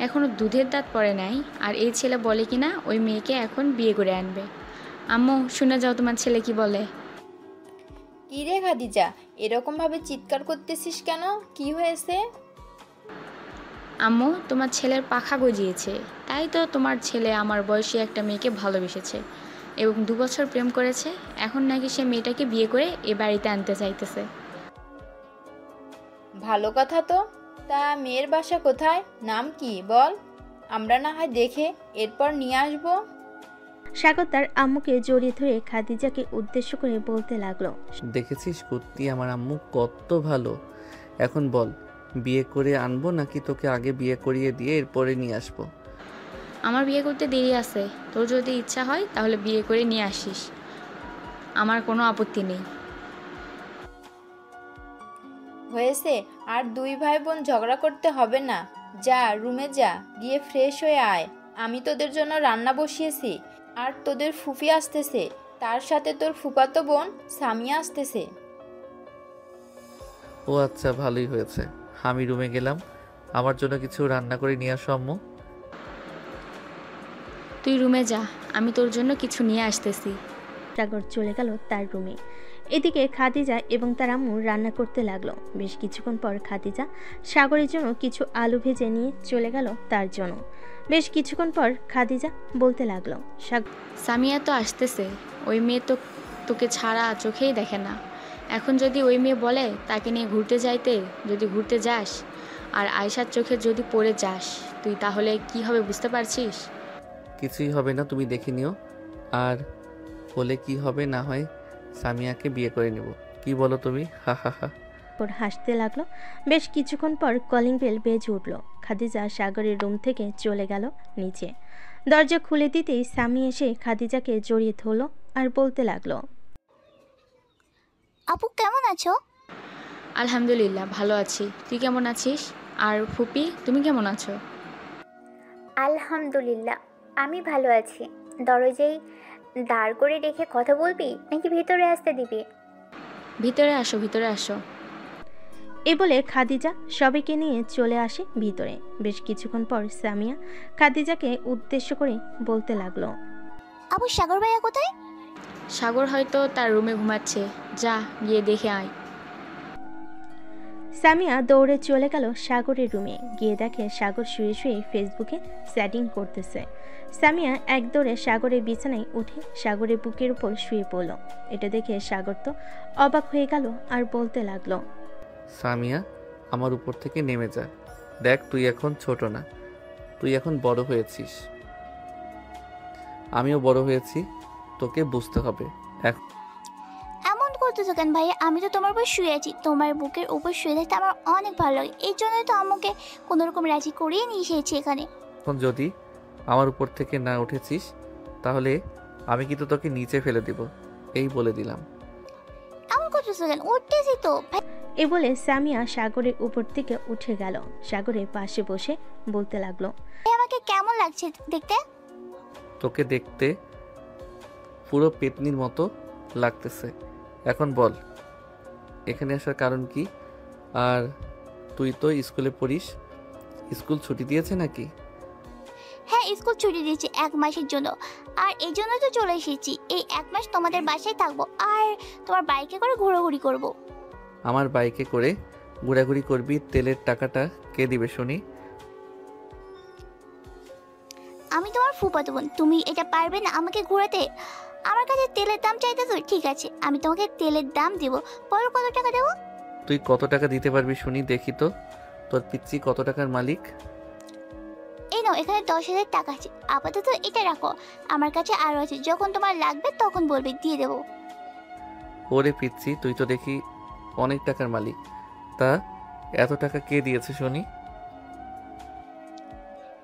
এখনও দুধের দাঁত পড়ে নাই, আর এই ছেলে বলে কি না ওই মেয়েকে এখন বিয়ে করে আনবে। আম্মু, শুনে যাও তোমার ছেলে কি বলে। কি রে খাদিজা, এরকম ভাবে চিৎকার করতেছিস কেন? কি হয়েছে? আম্মু, তোমার ছেলের পাখা গজিয়েছে, তাই তো তোমার ছেলে আমার বয়সী একটা মেয়েকে ভালোবেসেছে এবং 2 বছর প্রেম করেছে। এখন নাকি সে মেয়েটাকে বিয়ে করে এ বাড়িতে আনতে চাইতেছে। ভালো কথা তো। তা মেয়ের বাসা কোথায়, নাম কি বল, আমরা না হয় দেখে এরপর নিয়ে আসবো। সাগর তার আম্মুকে জড়িয়ে ধরে খাদিজাকে উদ্দেশ্য করে বলতে লাগলো, দেখেছিস কুত্তি, আমার আম্মু কত ভালো। এখন বল, বিয়ে করে আনবো নাকি তোকে আগে বিয়ে করিয়ে দিয়ে এরপরে নিয়ে আসবো? আমার বিয়ে করতে দেরি আছে, তোর যদি ইচ্ছা হয় তাহলে বিয়ে করে নিয়ে আসিস, আমার কোনো আপত্তি নেই। হয়েছে, আর 2 ভাই বোন ঝগড়া করতে হবে না। যা রুমে যা, গিয়ে ফ্রেশ হয়ে আয়। আমি তোদের জন্য রান্না বসিয়েছি, আর তোদের ফুফি আসতেছে, তার সাথে তোর ফুফাতো বোন সামিয়া আসতেছে। ও আচ্ছা, ভালোই হয়েছে। আমি রুমে গেলাম, আমার জন্য কিছু রান্না করে নিয়ে আসো আম্মু। তুই রুমে যা, আমি তোর জন্য কিছু নিয়ে আসতেছি। সাগর চলে গেল তার রুমে। এদিকে খাদিজা এবং তার আম্মু রান্না করতে লাগলো। বেশ কিছুক্ষণ পর খাদিজা সাগরের জন্য কিছু আলু ভেজে নিয়ে চলে গেল তার জন্য। বেশ কিছুক্ষণ পর খাদিজা বলতে লাগলো, সামিয়া তো আসতেছে, ওই মেয়ে তো তোকে ছাড়া চোখেই দেখে না। এখন যদি ওই মেয়ে বলে তাকে নিয়ে ঘুরতে যাইতে, যদি ঘুরতে যাস আর আয়শার চোখে যদি পড়ে যাস, তুই তাহলে কি হবে বুঝতে পারছিস? কিছুই হবে না, তুমি দেখে নিও। আর হলে কি হবে না হয় সামিয়াকে বিয়ে করে নেব, কি বলো তুমি? হা হা হা। হাসতে লাগলো। বেশ কিছুক্ষণ পর কলিং বেল বেজে উঠল। খাদিজা সাগরের রুম থেকে চলে গেল নিচে। দরজা খুলে দিতেই সামি এসে খাদিজাকে জড়িয়ে ধরলো আর বলতে লাগলো, আপু কেমন আছো? আলহামদুলিল্লাহ ভালো আছি, তুই কেমন আছিস? আর ফুপি, তুমি কেমন আছো? আলহামদুলিল্লাহ আমি ভালো আছি। দরজায় দাঁড় করে রেখে কথা বলবি নাকি ভিতরে আসতে দিবি? ভিতরে আসো, ভিতরে আসো। এ বলে খাদিজা সবাইকে নিয়ে চলে আসে ভিতরে। বেশ কিছুক্ষণ পর সামিয়া খাদিজাকে উদ্দেশ্য করে বলতে লাগলো, আপু সাগর ভাইয়া কোথায়? সাগর হয়তো তার রুমে ঘুমাচ্ছে, যা গিয়ে দেখে আয়। সামিয়া দৌড়ে চলে গেল সাগরের রুমে। গিয়ে দেখে সাগর শুয়ে শুয়ে ফেসবুকে চ্যাটিং করতেছে। সামিয়া এক দৌড়ে সাগরের বিছানায় উঠে সাগরের বুকের উপর শুয়ে পড়ল। এটা দেখে সাগর তো অবাক হয়ে গেল আর বলতে লাগলো, সামিয়া, আমার উপর থেকে নেমে যা। দেখ, তুই এখন ছোট না, তুই এখন বড় হয়েছিস, আমিও বড় হয়েছি, তোকে বুঝতে হবে। এমন করতেছো কেন ভাইয়া? আমি তো তোমার উপর শুয়ে আছি, তোমার বুকের উপর শুয়ে থাকতে আমার অনেক ভালো লাগে, এই জন্যই তো আমাকে কোনোরকম রাজি করিয়ে নিয়ে এসেছি এখানে। এখন যদি আমার উপর থেকে না উঠেছিস তাহলে আমি কিন্তু তোকে নিচে ফেলে দিব, এই বলে দিলাম। এমন করতেছো কেন? উঠতেছি তো। এ বলে সামিয়া সাগরের উপর থেকে উঠে গেল। সাগরের পাশে বসে বলতে লাগলো, আমাকে কেমন লাগছে দেখতে? তোকে দেখতে পুরো পেতনির মতো লাগতেছে। এখন বল, এখানে আসার কারণ কি? আর তুই তো স্কুলে পড়িস, স্কুল ছুটি দিয়েছে নাকি? হ্যাঁ, স্কুল ছুটি দিয়েছি 1 মাসের জন্য, আর এই জন্য তো চলে এসেছি। এই 1 মাস তোমাদের বাসায় থাকবো আর তোমার বাইকে করে ঘোরাঘুরি করব। আমার বাইকে করে ঘোরাঘুরি করবি? তেলের টাকাটা কে দিবে শুনি? আমি তোমার ফুফাতো বোন, তুমি এটা পারবে না আমাকে ঘোরাতে? আমার কাছে তেলের দাম চাইতেছো, ঠিক আছে আমি তোমাকে তেলের দাম দেব। বলো কত টাকা দেবো? তুই কত টাকা দিতে পারবি শুনি, দেখি তো তোর পিচ্ছি কত টাকার মালিক। এই নাও, এখানে 10,000 টাকা আছে, আপাতত এটা রাখো, আমার কাছে আরো আছে, যখন তোমার লাগবে তখন বলবে, দিয়ে দেবো। ওরে পিচ্ছি, তুই তো দেখি অনেক টাকার মালিক, তা এত টাকা কে দিয়েছে শুনি?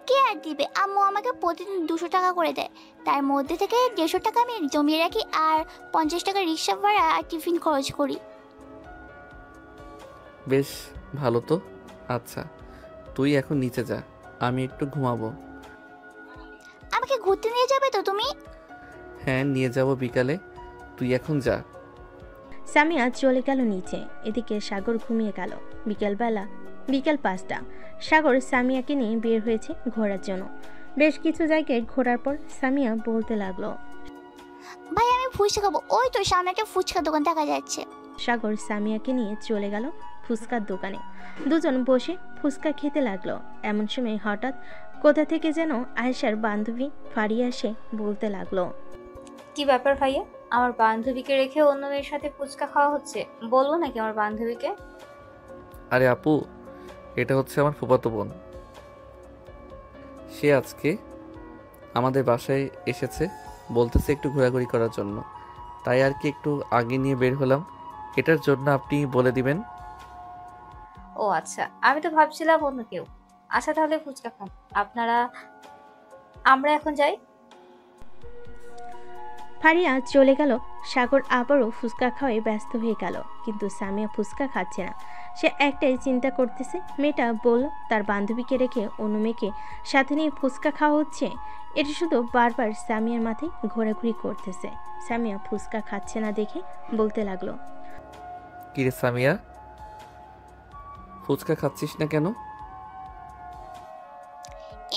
কে আর দিবে। আম্মু আমাকে প্রতিদিন 200 টাকা করে দেয়, তার মধ্যে থেকে 150 টাকা আমি জমিয়ে রাখি আর 50 টাকা রিক্সা ভাড়া আর টিফিন খরচ করি। বেশ ভালো তো। আচ্ছা তুই এখন নিচে যা, আমি একটু ঘুমাবো। আমাকে ঘুরতে নিয়ে যাবে তো তুমি? হ্যাঁ নিয়ে যাব বিকালে, তুই এখন যা। সামিয়া চলে গেল নিচে। এদিকে সাগর ঘুমিয়ে গেল। বিকেল 5টা। সাগর সামিয়াকে নিয়ে বের হয়েছে ঘোরার জন্য। বেশ কিছু জায়গায় ঘোরার পর সামিয়া বলতে লাগলো, ভাই আমি ফুচকা খাবো, ওই তো সামনে একটা ফুচকা দোকান দেখা যাচ্ছে। সাগর সামিয়াকে নিয়ে চলে গেল ফুচকার দোকানে। দুজন বসে ফুচকা খেতে লাগলো। এমন সময় হঠাৎ কোথা থেকে যেন আয়েশার বান্ধবী ফারিয়া এসে বলতে লাগলো, কি ব্যাপার ভাইয়া, আমার বান্ধবীকে রেখে অন্য মেয়ের সাথে ফুচকা খাওয়া হচ্ছে? বলবো নাকি আমার বান্ধবীকে? আরে আপু, এটা হচ্ছে আমার ফুফাতো বোন। সে আজকে আমাদের বাসায় এসেছে, বলতেছে একটু ঘোরাঘুরি করার জন্য, তাই আর কি একটু আগে নিয়ে বের হলাম। এটার জন্য আপনি বলে দিবেন। ও আচ্ছা, আমি তো ভাবছিলাম অন্য কেউ। আচ্ছা তাহলে ফুচকা খান আমরা এখন যাই। ফারিয়া চলে গেল। সাগর আবারও ফুচকা খাওয়ায় ব্যস্ত হয়ে গেল, কিন্তু সামিয়া ফুচকা খাচ্ছে না। সে একটাই চিন্তা করতেছে, মেয়েটা বলল তার বান্ধবীকে রেখে অন্য মেয়েকে সাথে নিয়ে ফুচকা খাওয়া হচ্ছে। এটা শুধু বারবার সামিয়ার মাথায় ঘোরাঘুরি করতেছে। সামিয়া ফুচকা খাচ্ছে না দেখে বলতে লাগলো, কিরে সামিয়া, ফুচকা খাচ্ছিস না কেন?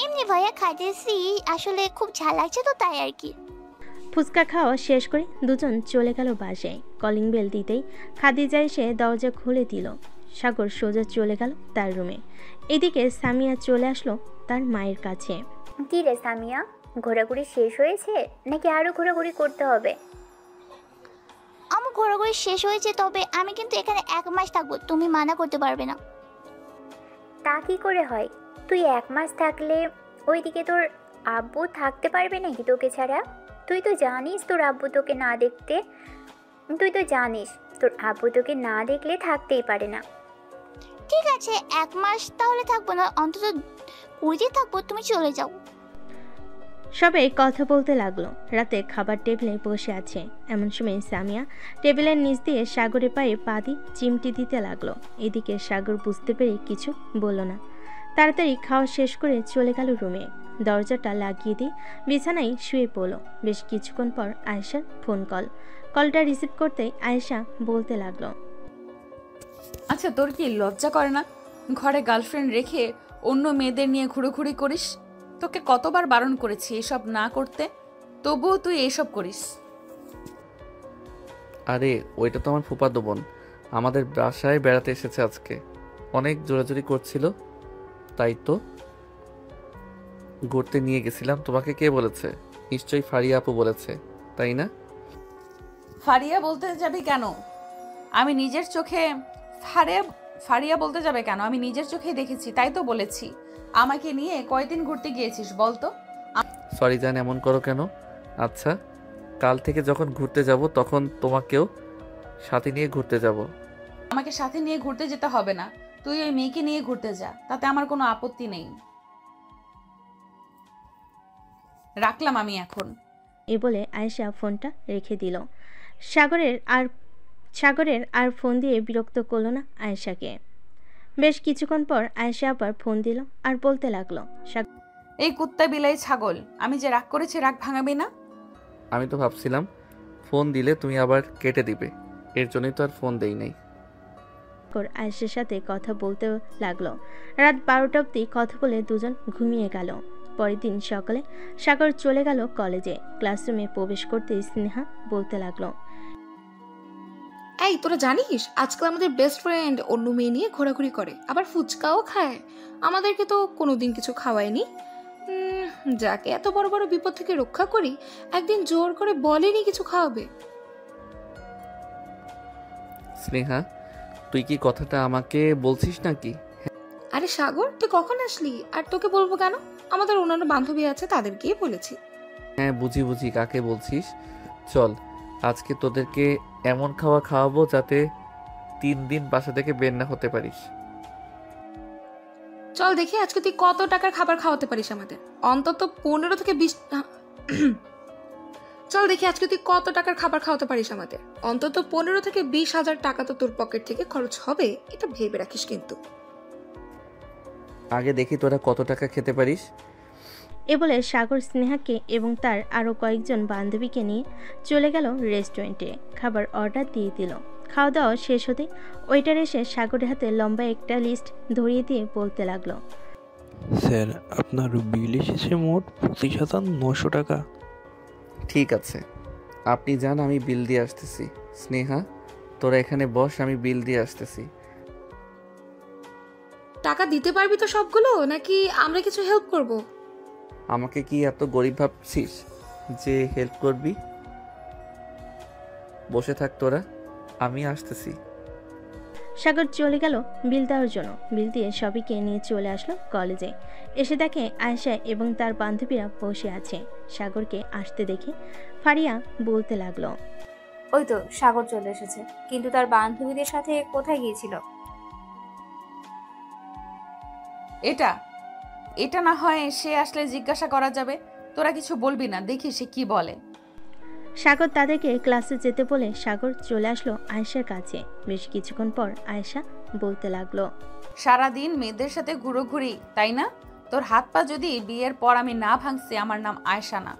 এমনি ভাইয়া খাইতেছি, আসলে খুব ঝাল লাগছে তো তাই আর কি। ফুচকা খাওয়া শেষ করে দুজন চলে গেল বাসায়। কলিং বেল দিতেই খাদিজা এসে দরজা খুলে দিল। সাগর সোজা চলে গেল তার রুমে। এদিকে সামিয়া চলে আসলো তার মায়ের কাছে। কি রে সামিয়া, ঘোরাঘুরি শেষ হয়েছে নাকি আরো ঘোরাঘুরি করতে হবে? আমার ঘোরাঘুরি শেষ হয়েছে, তবে আমি কিন্তু এখানে 1 মাস থাকবো, তুমি মানা করতে পারবে না। তা কি করে হয়? তুই 1 মাস থাকলে ওইদিকে তোর আব্বু থাকতে পারবে নাকি তোকে ছাড়া? তুই তো জানিস তোর আব্বু তোকে না দেখলে থাকতেই পারে না। ঠিক আছে 1 মাস তাহলে থাকবো না, অন্তত 20 দিন থাকবো, তুমি চলে যাও। সবাই কথা বলতে লাগলো। রাতে খাবার টেবিলে বসে আছে। এমন সময় সামিয়া টেবিলের নিচ দিয়ে সাগরের পায়ে পা দিয়ে চিমটি দিতে লাগলো। এদিকে সাগর বুঝতে পেরে কিছু বলল না। তাড়াতাড়ি খাওয়া শেষ করে চলে গেল রুমে। দরজাটা লাগিয়ে দিয়ে বিছানায় শুয়ে পড়ল। বেশ কিছুক্ষণ পর আয়েশার ফোন কলটা রিসিভ করতেই আয়েশা বলতে লাগলো, আচ্ছা তোর কি লজ্জা করে না? ঘরে গার্লফ্রেন্ড রেখে অন্য মেয়েদের নিয়ে ঘুরোঘুরি করিস? তোকে কতবার বারণ করেছি এসব না করতে, তবুও তুই এসব করিস। আরে ওইটা তো আমার ফুফাতো বোন, আমাদের বাসায় বেড়াতে এসেছে আজকে। অনেক জোরাজুরি করছিল, তাই তো ঘুরতে নিয়ে গেছিলাম। তোমাকে কে বলেছে? নিশ্চয়ই ফারিয়া আপু বলেছে, তাই না? ফারিয়া বলতে যাবে কেন? আমি নিজের চোখে ফারিয়া বলতে যাবে কেন? আমি নিজের চোখে দেখেছি, তাই তো বলেছি। আমাকে নিয়ে কয়দিন ঘুরতে গিয়েছিস বলতো? সরি জান, এমন করো কেন? আচ্ছা কাল থেকে যখন ঘুরতে যাব তখন তোমাকেও সাথে নিয়ে ঘুরতে যাব। আমাকে সাথে নিয়ে ঘুরতে যেতে হবে না, তুই ওই মেয়েকে নিয়ে ঘুরতে যা, তাতে আমার কোনো আপত্তি নেই। রাখলাম আমি এখন। এই বলে আয়েশা ফোনটা রেখে দিল। সাগরের আর ফোন দিয়ে বিরক্ত করলো না আয়েশাকে। বেশ কিছুক্ষণ পর আয়েশা আবার ফোন দিল আর বলতে লাগলো, এই কুত্তা বিলাই ছাগল, আমি যে রাগ করেছি রাগ ভাঙাবি না? আমি তো ভাবছিলাম ফোন দিলে তুমি আবার কেটে দিবে, এর জন্যই তো আর ফোন দেই নাই। আয়েশার সাথে কথা বলতে লাগলো। রাত 12টা অবধি কথা বলে দুজন ঘুমিয়ে গেল। পরের দিন সকালে সাগর চলে গেল কলেজে। ক্লাসরুমে প্রবেশ করতে স্নেহা বলতে লাগলো, এই তোরা জানিস আজকাল আমাদের বেস্ট ফ্রেন্ড অন্য মেয়ে নিয়ে ঘোরাঘুরি করে, আবার ফুচকাও খায়। আমাদেরকে তো কোনোদিন কিছু খাওয়ায়নি। যাকে এত বড় বড় বিপদ থেকে রক্ষা করি, একদিন জোর করে বলেনি কিছু খাওয়াবে। স্নেহা, তুই কি কথাটা আমাকে বলছিস নাকি? আরে সাগর, তুই কখন আসলি? আর তোকে বলবো কেন? আমাদের অন্যান্য বান্ধবী আছে, তাদেরকেই বলেছি। হ্যাঁ বুঝি কাকে বলছিস। চল আজকে তোদেরকে এমন খাওয়া খাওয়াবো যাতে 3 দিন বাসা থেকে বের না হতে পারিস। চল দেখি আজকে তুই কত টাকার খাবার খাওয়াতে পারিস আমাদের। অন্তত 15 থেকে 20 চল দেখি আজকে তুই কত টাকার খাবার খাওয়াতে পারিস আমাদের। অন্তত 15 থেকে 20,000 টাকা তো তোর পকেট থেকে খরচ হবে, এটা ভেবে রাখিস কিন্তু। আগে দেখি তোরা কত টাকা খেতে পারিস। এ বলে সাগর স্নেহাকে এবং তার আরও কয়েকজন বান্ধবীকে নিয়ে চলে গেল রেস্টুরেন্টে। খাবার অর্ডার দিয়ে দিল। খাওয়া দাওয়া শেষ হতে ওয়েটার এসে সাগরের হাতে লম্বা একটা লিস্ট ধরিয়ে দিয়ে বলতে লাগলো, স্যার আপনার বিল এসেছে মোট 25,900 টাকা। ঠিক আছে, আপনি যান, আমি বিল দিয়ে আসতেছি। স্নেহা, তোরা এখানে বস, আমি বিল দিয়ে আসতেছি। টাকা দিতে পারবি তো সবগুলো, নাকি আমরা কিছু হেল্প করব? আমাকে কি এত গরিব ভাবছিস যে হেল্প করবি? বসে থাক তোরা, আমি আসতেছি। সাগর চলে গেল বিল দেওয়ার জন্য। বিল দিয়ে সবাইকে নিয়ে চলে আসলো কলেজে। এসে দেখে আয়েশা এবং তার বান্ধবীরা বসে আছে। সাগরকে আসতে দেখে ফারিয়া বলতে লাগলো, ওই তো সাগর চলে এসেছে, কিন্তু তার বান্ধবীদের সাথে কোথায় গিয়েছিল? এটা এটা না হয় সে আসলে জিজ্ঞাসা করা যাবে। তোরা কিছু বলবি না, দেখি সে কি বলে। সাগর তাদেরকে ক্লাসে যেতে বলে সাগর চলে আসলো আয়েশার কাছে। বেশ কিছুক্ষণ পর আয়েশা বলতে লাগলো, সারাদিন মেয়েদের সাথে ঘুরোঘুরি, তাই না? তোর হাত পা যদি বিয়ের পর আমি না ভাঙছি, আমার নাম আয়েশা না।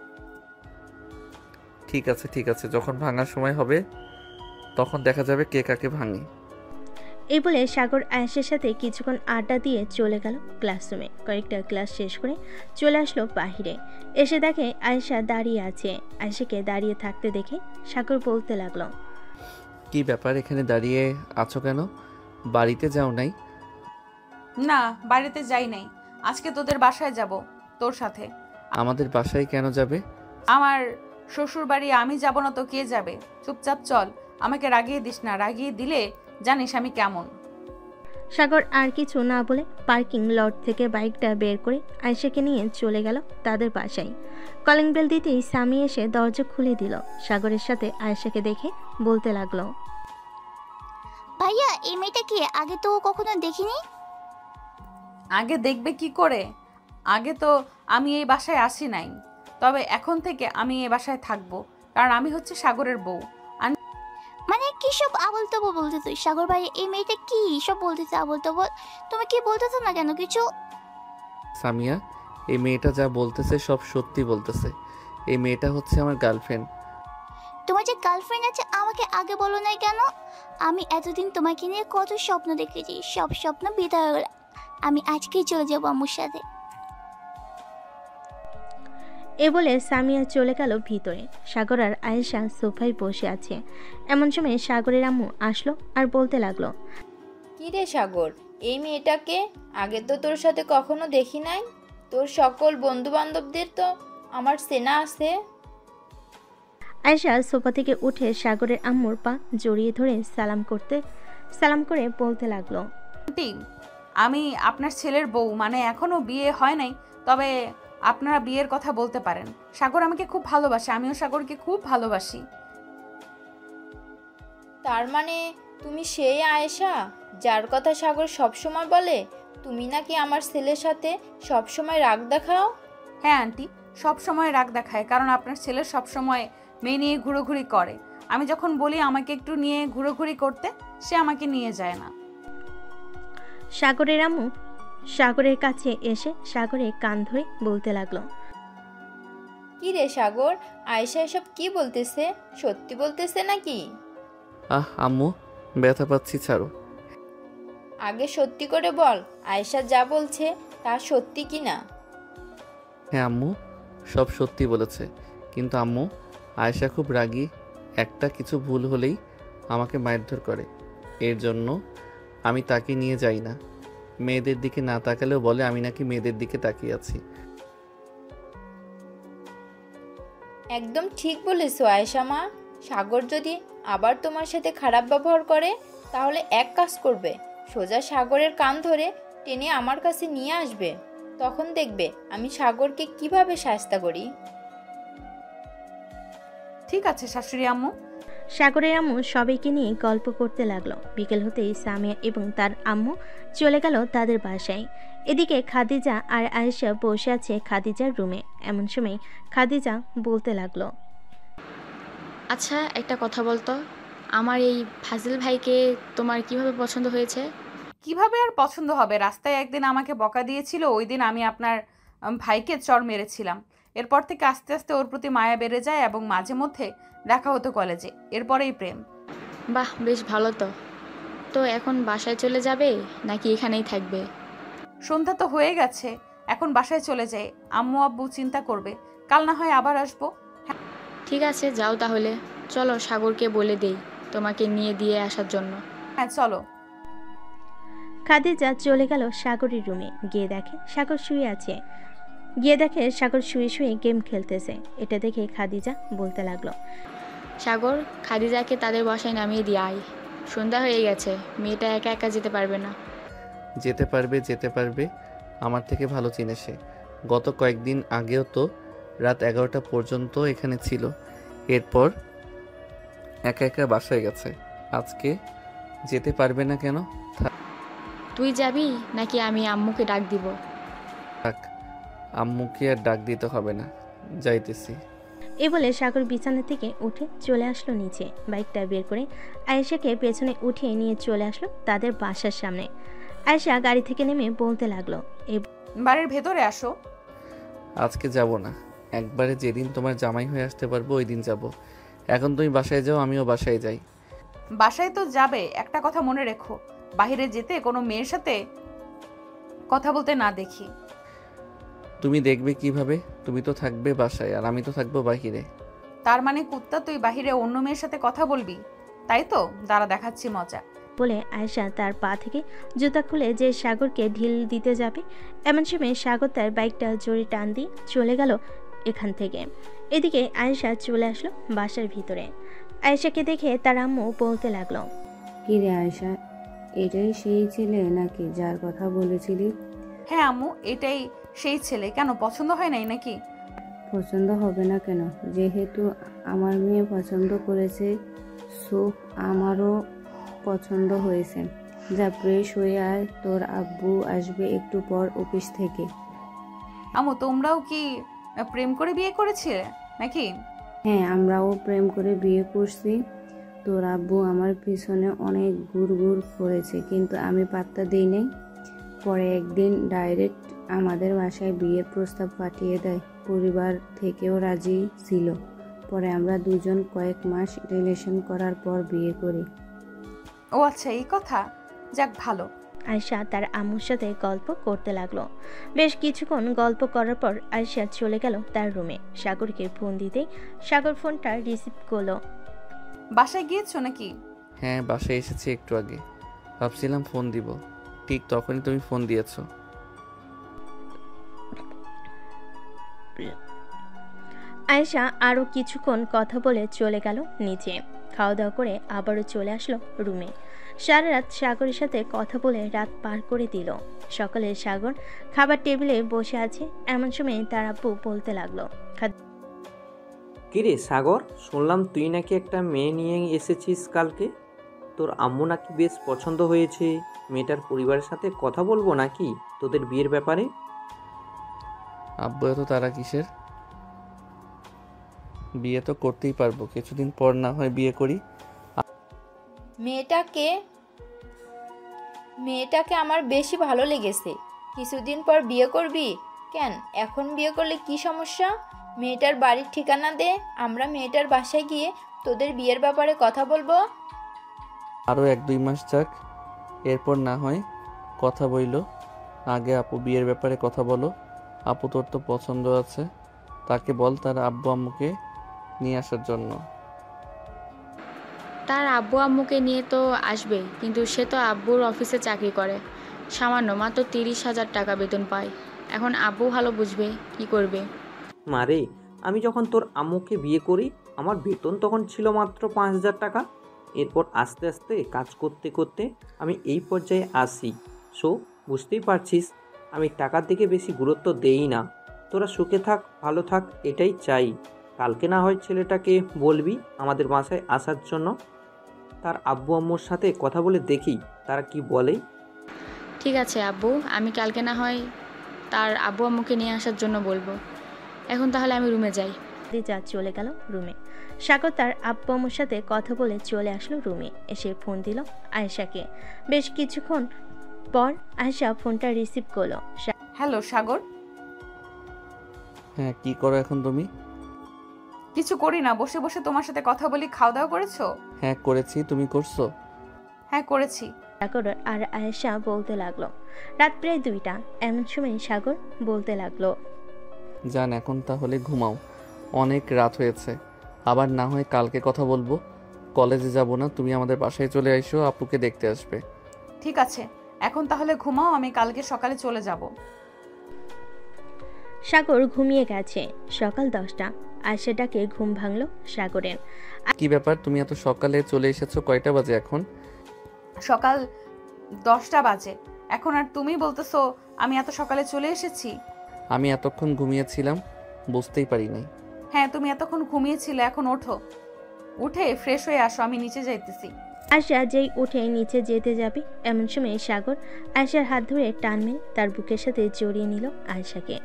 ঠিক আছে ঠিক আছে, যখন ভাঙার সময় হবে তখন দেখা যাবে কে কাকে ভাঙে। এই বলে সাগর আয়েশার সাথে কিছুক্ষণ আড্ডা দিয়ে চলে গেল ক্লাসরুমে। কয়েকটা ক্লাস শেষ করে চলে আসলো বাহিরে। এসে দেখে আয়েশা দাঁড়িয়ে আছে। আয়েশাকে দাঁড়িয়ে থাকতে দেখে সাগর বলতে লাগলো, কি ব্যাপার, এখানে দাঁড়িয়ে আছো কেন? বাড়িতে যাও নাই? না, বাড়িতে যাই নাই, আজকে তোদের বাসায় যাব তোর সাথে। আমাদের বাসায় কেন যাবে? আমার শ্বশুর বাড়ি আমি যাব না তো কে যাবে? চুপচাপ চল, আমাকে রাগিয়ে দিস না, রাগিয়ে দিলে জানিস আমি কেমন। সাগর আর কিছু না বলে পার্কিং লট থেকে বাইকটা বের করে আয়েশাকে নিয়ে চলে গেল তাদের বাসায়। কলিং বেল দিতেই স্বামী এসে দরজা খুলে দিল। সাগরের সাথে আয়েশাকে দেখে বলতে লাগলো, ভাইয়া এই মেয়েটা কি? আগে তো কখনো দেখিনি। আগে দেখবে কি করে? আগে তো আমি এই বাসায় আসি নাই, তবে এখন থেকে আমি এই বাসায় থাকবো, কারণ আমি হচ্ছে সাগরের বউ। মানে কি সব আবল তবল বলতেছ সাগর ভাই? এই মেয়েটা কি সব বলতেছে আবল তবল? তুমি কি বলতেছো না কেন কিছু? সামিয়া, এই মেয়েটা যা বলতেছে সব সত্যি বলতেছে। এই মেয়েটা হচ্ছে আমার গার্লফ্রেন্ড। তোমার যে গার্লফ্রেন্ড আছে আমাকে আগে বলো নাই কেন? আমি এতদিন তোমাকে নিয়ে কত স্বপ্ন দেখেছি, সব স্বপ্ন বিদায় হলো। আমি আজকেই চলে যাবো আম্মুর সাথে। এ বলে সামিয়া চলে গেল ভিতরে। সাগর আর আয়েশা সোফায় বসে আছে। এমন সময় সাগরের আম্মু আসলো আর বলতে লাগলো, কি রে সাগর, এই মেয়েটাকে আগে তো তোর সাথে কখনো দেখি নাই। তোর সকল বন্ধু বান্ধবদের তো আমার চেনা আছে। আয়েশা সোফা থেকে উঠে সাগরের আম্মুর পা জড়িয়ে ধরে সালাম করে বলতে লাগলো, আন্টি, আমি আপনার ছেলের বউ, মানে এখনো বিয়ে হয় নাই, তবে আপনারা বিয়ের কথা বলতে পারেন। সাগর আমাকে খুব ভালোবাসে, আমিও সাগরকে খুব ভালোবাসি। তার মানে তুমি সেই আয়েশা যার কথা সাগর সবসময় বলে? তুমি নাকি আমার ছেলের সাথে সবসময় রাগ দেখাও? হ্যাঁ আন্টি, সব সময় রাগ দেখায়, কারণ আপনার ছেলে সব সময় মেয়ে নিয়ে ঘুরোঘুরি করে। আমি যখন বলি আমাকে একটু নিয়ে ঘুরোঘুরি করতে, সে আমাকে নিয়ে যায় না। সাগরের আম্মু সাগরের কাছে এসে সাগরের কান ধরে বলতে লাগলো, কি রে সাগর, আয়েশা এসব কি বলতেছে? সত্যি বলতেছে নাকি? আম্মু, ব্যথা পাচ্ছি, ছাড়ো। আগে সত্যি করে বল, আয়েশা যা বলছে তা সত্যি কি না? হ্যাঁ আম্মু, সব সত্যি বলেছে। কিন্তু আম্মু, আয়েশা খুব রাগী। একটা কিছু ভুল হলেই আমাকে মারধর করে। এর জন্য আমি তাকে নিয়ে যাই না। মেয়েদের দিকে না তাকালেও বলে আমি নাকি মেয়েদের দিকে তাকিয়ে আছি। একদম ঠিক বলেছো আয়েশা মা। সাগর যদি আবার তোমার সাথে খারাপ ব্যবহার করে তাহলে এক কাজ করবে, সোজা সাগরের কান ধরে টেনে আমার কাছে নিয়ে আসবে। তখন দেখবে আমি সাগরকে কিভাবে শাস্তি করি। ঠিক আছে শাশুড়ি আম্মু। সাগরের আম্মু সবাইকে নিয়ে গল্প করতে লাগলো। বিকেল হতেই সামিয়া এবং তার আম্মু চলে গেল তাদের বাসায়। এদিকে খাদিজা আর আয়েশা বসে আছে খাদিজার রুমে। এমন সময় খাদিজা বলতে লাগলো, আচ্ছা একটা কথা বলতো, আমার এই ফাজিল ভাইকে তোমার কিভাবে পছন্দ হয়েছে? কিভাবে আর পছন্দ হবে? রাস্তায় একদিন আমাকে বকা দিয়েছিল, ওই দিন আমি আপনার ভাইকে চড় মেরেছিলাম। এরপর থেকে আস্তে আস্তে ওর প্রতি মায়া বেড়ে যায় এবং মাঝে মধ্যে দেখা হতো কলেজে, এরপরেই প্রেম। বাহ, বেশ ভালো তো। তো এখন বাসায় চলে যাবে নাকি এখানেই থাকবে? সন্ধ্যা তো হয়ে গেছে, এখন বাসায় চলে যাই। আম্মু আব্বু চিন্তা করবে, কাল না হয় আবার আসবো। ঠিক আছে, যাও তাহলে। চলো সাগরকে বলে দেই তোমাকে নিয়ে দিয়ে আসার জন্য। হ্যাঁ চলো। খাদিজা চলে গেল সাগরের রুমে। গিয়ে দেখে সাগর শুয়ে শুয়ে গেম খেলতেছে। এটা দেখে খাদিজা বলতে লাগলো, সাগর, খাদিজাকে তাদের বাসায় নামিয়ে দিয়ে আয়। সন্ধ্যা হয়ে গেছে, মেয়েটা একা একা যেতে পারবে না। যেতে পারবে, আমার থেকে ভালো চিনে সে। গত কয়েকদিন আগেও তো রাত 11টা পর্যন্ত এখানে ছিল, এরপর একা একা বাসায় গেছে। আজকে যেতে পারবে না কেন? তুই যাবি নাকি আমি আম্মুকে ডাক দিব? থাক, আম্মুকে আর ডাক দিতে হবে না, যাইতেছি। এ বলে সাগর বিছানা থেকে উঠে চলে আসলো নিচে। বাইকটা বের করে আয়েশাকে পেছনে উঠিয়ে নিয়ে চলে আসলো তাদের বাসার সামনে। আয়েশা গাড়ি থেকে নেমে বলতে লাগলো, বাড়ির ভেতরে আসো। আজকে যাব না, একবারে যেদিন তোমার জামাই হয়ে আসতে পারবো ওই দিন যাব। এখন তুমি বাসায় যাও, আমিও বাসায় যাই। বাসায় তো যাবে, একটা কথা মনে রেখো, বাইরে যেতে কোনো মেয়ের সাথে কথা বলতে না দেখি। তুমি দেখবে কিভাবে? তুমি তো থাকবে বাসায় আর আমি তো থাকবো বাহিরে। তার মানে কুত্তা, তুই বাহিরে অন্য মেয়ের সাথে কথা বলবি, তাই তো? দাঁড়া, দেখাচ্ছি মজা। বলে আয়েশা তার পা থেকে জুতা খুলে যে সাগরকে ঢিল দিতে যাবে, এমন সময় সাগর তার বাইকটা জোরে টান দিয়ে চলে গেল এখান থেকে। এদিকে আয়েশা চলে আসলো বাসার ভিতরে। আয়েশাকে দেখে তার আম্মু বলতে লাগলো, কি রে আয়েশা, এটাই সেই ছেলে নাকি যার কথা বলেছিলি? হ্যাঁ আম্মু, এটাই সেই ছেলে। কেন, পছন্দ হয় নাই নাকি? পছন্দ হবে না কেন? যেহেতু আমার মেয়ে পছন্দ করেছে, সো আমারও পছন্দ হয়েছে। যা ফ্রেশ হয়ে আয়, তোর আব্বু আসবে একটু পর অফিস থেকে। আম্মু, তোমরাও কি প্রেম করে বিয়ে করেছিলে নাকি? হ্যাঁ, আমরাও প্রেম করে বিয়ে করছি। তোর আব্বু আমার পিছনে অনেক ঘুরঘুর করেছে, কিন্তু আমি পাত্তা দিই নাই। পরে একদিন ডাইরেক্ট আমাদের বাসায় বিয়ের প্রস্তাব পাঠিয়ে দেয়। পরিবার থেকেও রাজি ছিল। পরে আমরা দুজন কয়েক মাস রিলেশন করার পর বিয়ে করি। ও আচ্ছা, এই কথা। যাক, ভালো। আয়েশা তার আম্মুর সাথে গল্প করতে লাগলো। বেশ কিছুক্ষণ গল্প করার পর আয়েশা চলে গেল তার রুমে। সাগরকে ফোন দিতেই সাগর ফোনটা রিসিভ করলো। বাসায় গিয়েছো নাকি? হ্যাঁ, বাসায় এসেছি একটু আগে। ভাবছিলাম ফোন দিব, ঠিক তখনই তুমি ফোন দিয়েছো। আয়েশা আরও কিছুক্ষণ কথা বলে চলে গেল নিচে। খাওয়া দাওয়া করে আবারও চলে আসলো রুমে। সারা রাত সাগরের সাথে কথা বলে রাত পার করে দিল। সকালে সাগর খাবার টেবিলে বসে আছে, এমন সময় তার আব্বু বলতে লাগলো, কিরে সাগর, শুনলাম তুই নাকি একটা মেয়ে নিয়ে এসেছিস কালকে। তোর আম্মু নাকি বেশ পছন্দ হয়েছে। মেয়েটার পরিবারের সাথে কথা বলবো নাকি তোদের বিয়ের ব্যাপারে? আব্বু এত তারা কিসের? বিয়ে তো করতেই পারবো, কিছুদিন পর না হয় বিয়ে করি। মেয়েটাকে আমার বেশি ভালো লেগেছে। কিছুদিন পর বিয়ে করবি কেন? এখন বিয়ে করলে কি সমস্যা? মেয়েটার বাড়ির ঠিকানা দে, আমরা মেয়েটার বাসায় গিয়ে তোদের বিয়ের ব্যাপারে কথা বলবো। আরও 1-2 মাস যাক, এরপর না হয় কথা বইল। আগে আপু বিয়ের ব্যাপারে কথা বলো। আপু তোর তো পছন্দ আছে, তাকে বল তার আব্বু আম্মুকে নিয়ে আসার জন্য। তার আব্বু আম্মুকে নিয়ে তো আসবে, কিন্তু সে তো আব্বুর অফিসে চাকরি করে, সামান্য মাত্র 30,000 টাকা বেতন পায়। এখন আব্বু ভালো বুঝবে কি করবে। মারে, আমি যখন তোর আম্মুকে বিয়ে করি আমার বেতন তখন ছিল মাত্র 5,000 টাকা। এরপর আস্তে আস্তে কাজ করতে করতে আমি এই পর্যায়ে আসি। সো বুঝতেই পারছিস আমি টাকার দিকে বেশি গুরুত্ব দেই না। তোরা সুখে থাক, ভালো থাক, এটাই চাই। কালকে না হয় ছেলেটাকে বলবি আমাদের বাসায় আসার জন্য। তার আব্বু আম্মুর সাথে কথা বলে দেখি তারা কি বলে। ঠিক আছে আব্বু, আমি কালকে না হয় তার আব্বু আম্মুকে নিয়ে আসার জন্য বলবো। এখন তাহলে আমি রুমে যাই। যা চলে গেল রুমে। সাগর তার আব্বু আম্মুর সাথে কথা বলে চলে আসলো রুমে। এসে ফোন দিল আয়েশাকে। বেশ কিছুক্ষণ পর আয়েশা ফোনটা রিসিভ করলো। হ্যালো সাগর। হ্যাঁ, কি করো এখন তুমি? কিছু করি না, বসে বসে তোমার সাথে কথা বলি। খাওয়া দাওয়া করেছো? হ্যাঁ করেছি, তুমি করছো? হ্যাঁ করেছি। সাগর আর আয়েশা বলতে লাগলো। রাত প্রায় 2টা। এমন সময় সাগর বলতে লাগলো, জান এখন তাহলে ঘুমাও, অনেক রাত হয়েছে। আবার না হয় কালকে কথা বলবো। কলেজে যাব না, তুমি আমাদের বাসায় চলে আইসো, আপুকে দেখতে আসবে। ঠিক আছে, এখন তাহলে ঘুমাও, আমি কালকে সকালে চলে যাব। সাগর ঘুমিয়ে গেছে। সকাল 10টা। আয়েশা ডাকে ঘুম ভাঙলো সাগরের। কি ব্যাপার, তুমি এত সকালে চলে এসেছো? কয়টা বাজে এখন? সকাল 10টা বাজে। এখন আর তুমি বলতেছো আমি এত সকালে চলে এসেছি? আমি এতক্ষণ ঘুমিয়েছিলাম, বুঝতেই পারি নাই। হ্যাঁ তুমি এতক্ষণ ঘুমিয়েছিলে, এখন ওঠো, উঠে ফ্রেশ হয়ে আসো, আমি নিচে যাইতেছি। আয়েশা যেই উঠে নিচে যেতে যাবে এমন সময় সাগর আয়েশার হাত ধরে টান মেরে তার বুকের সাথে জড়িয়ে নিল আয়েশাকে।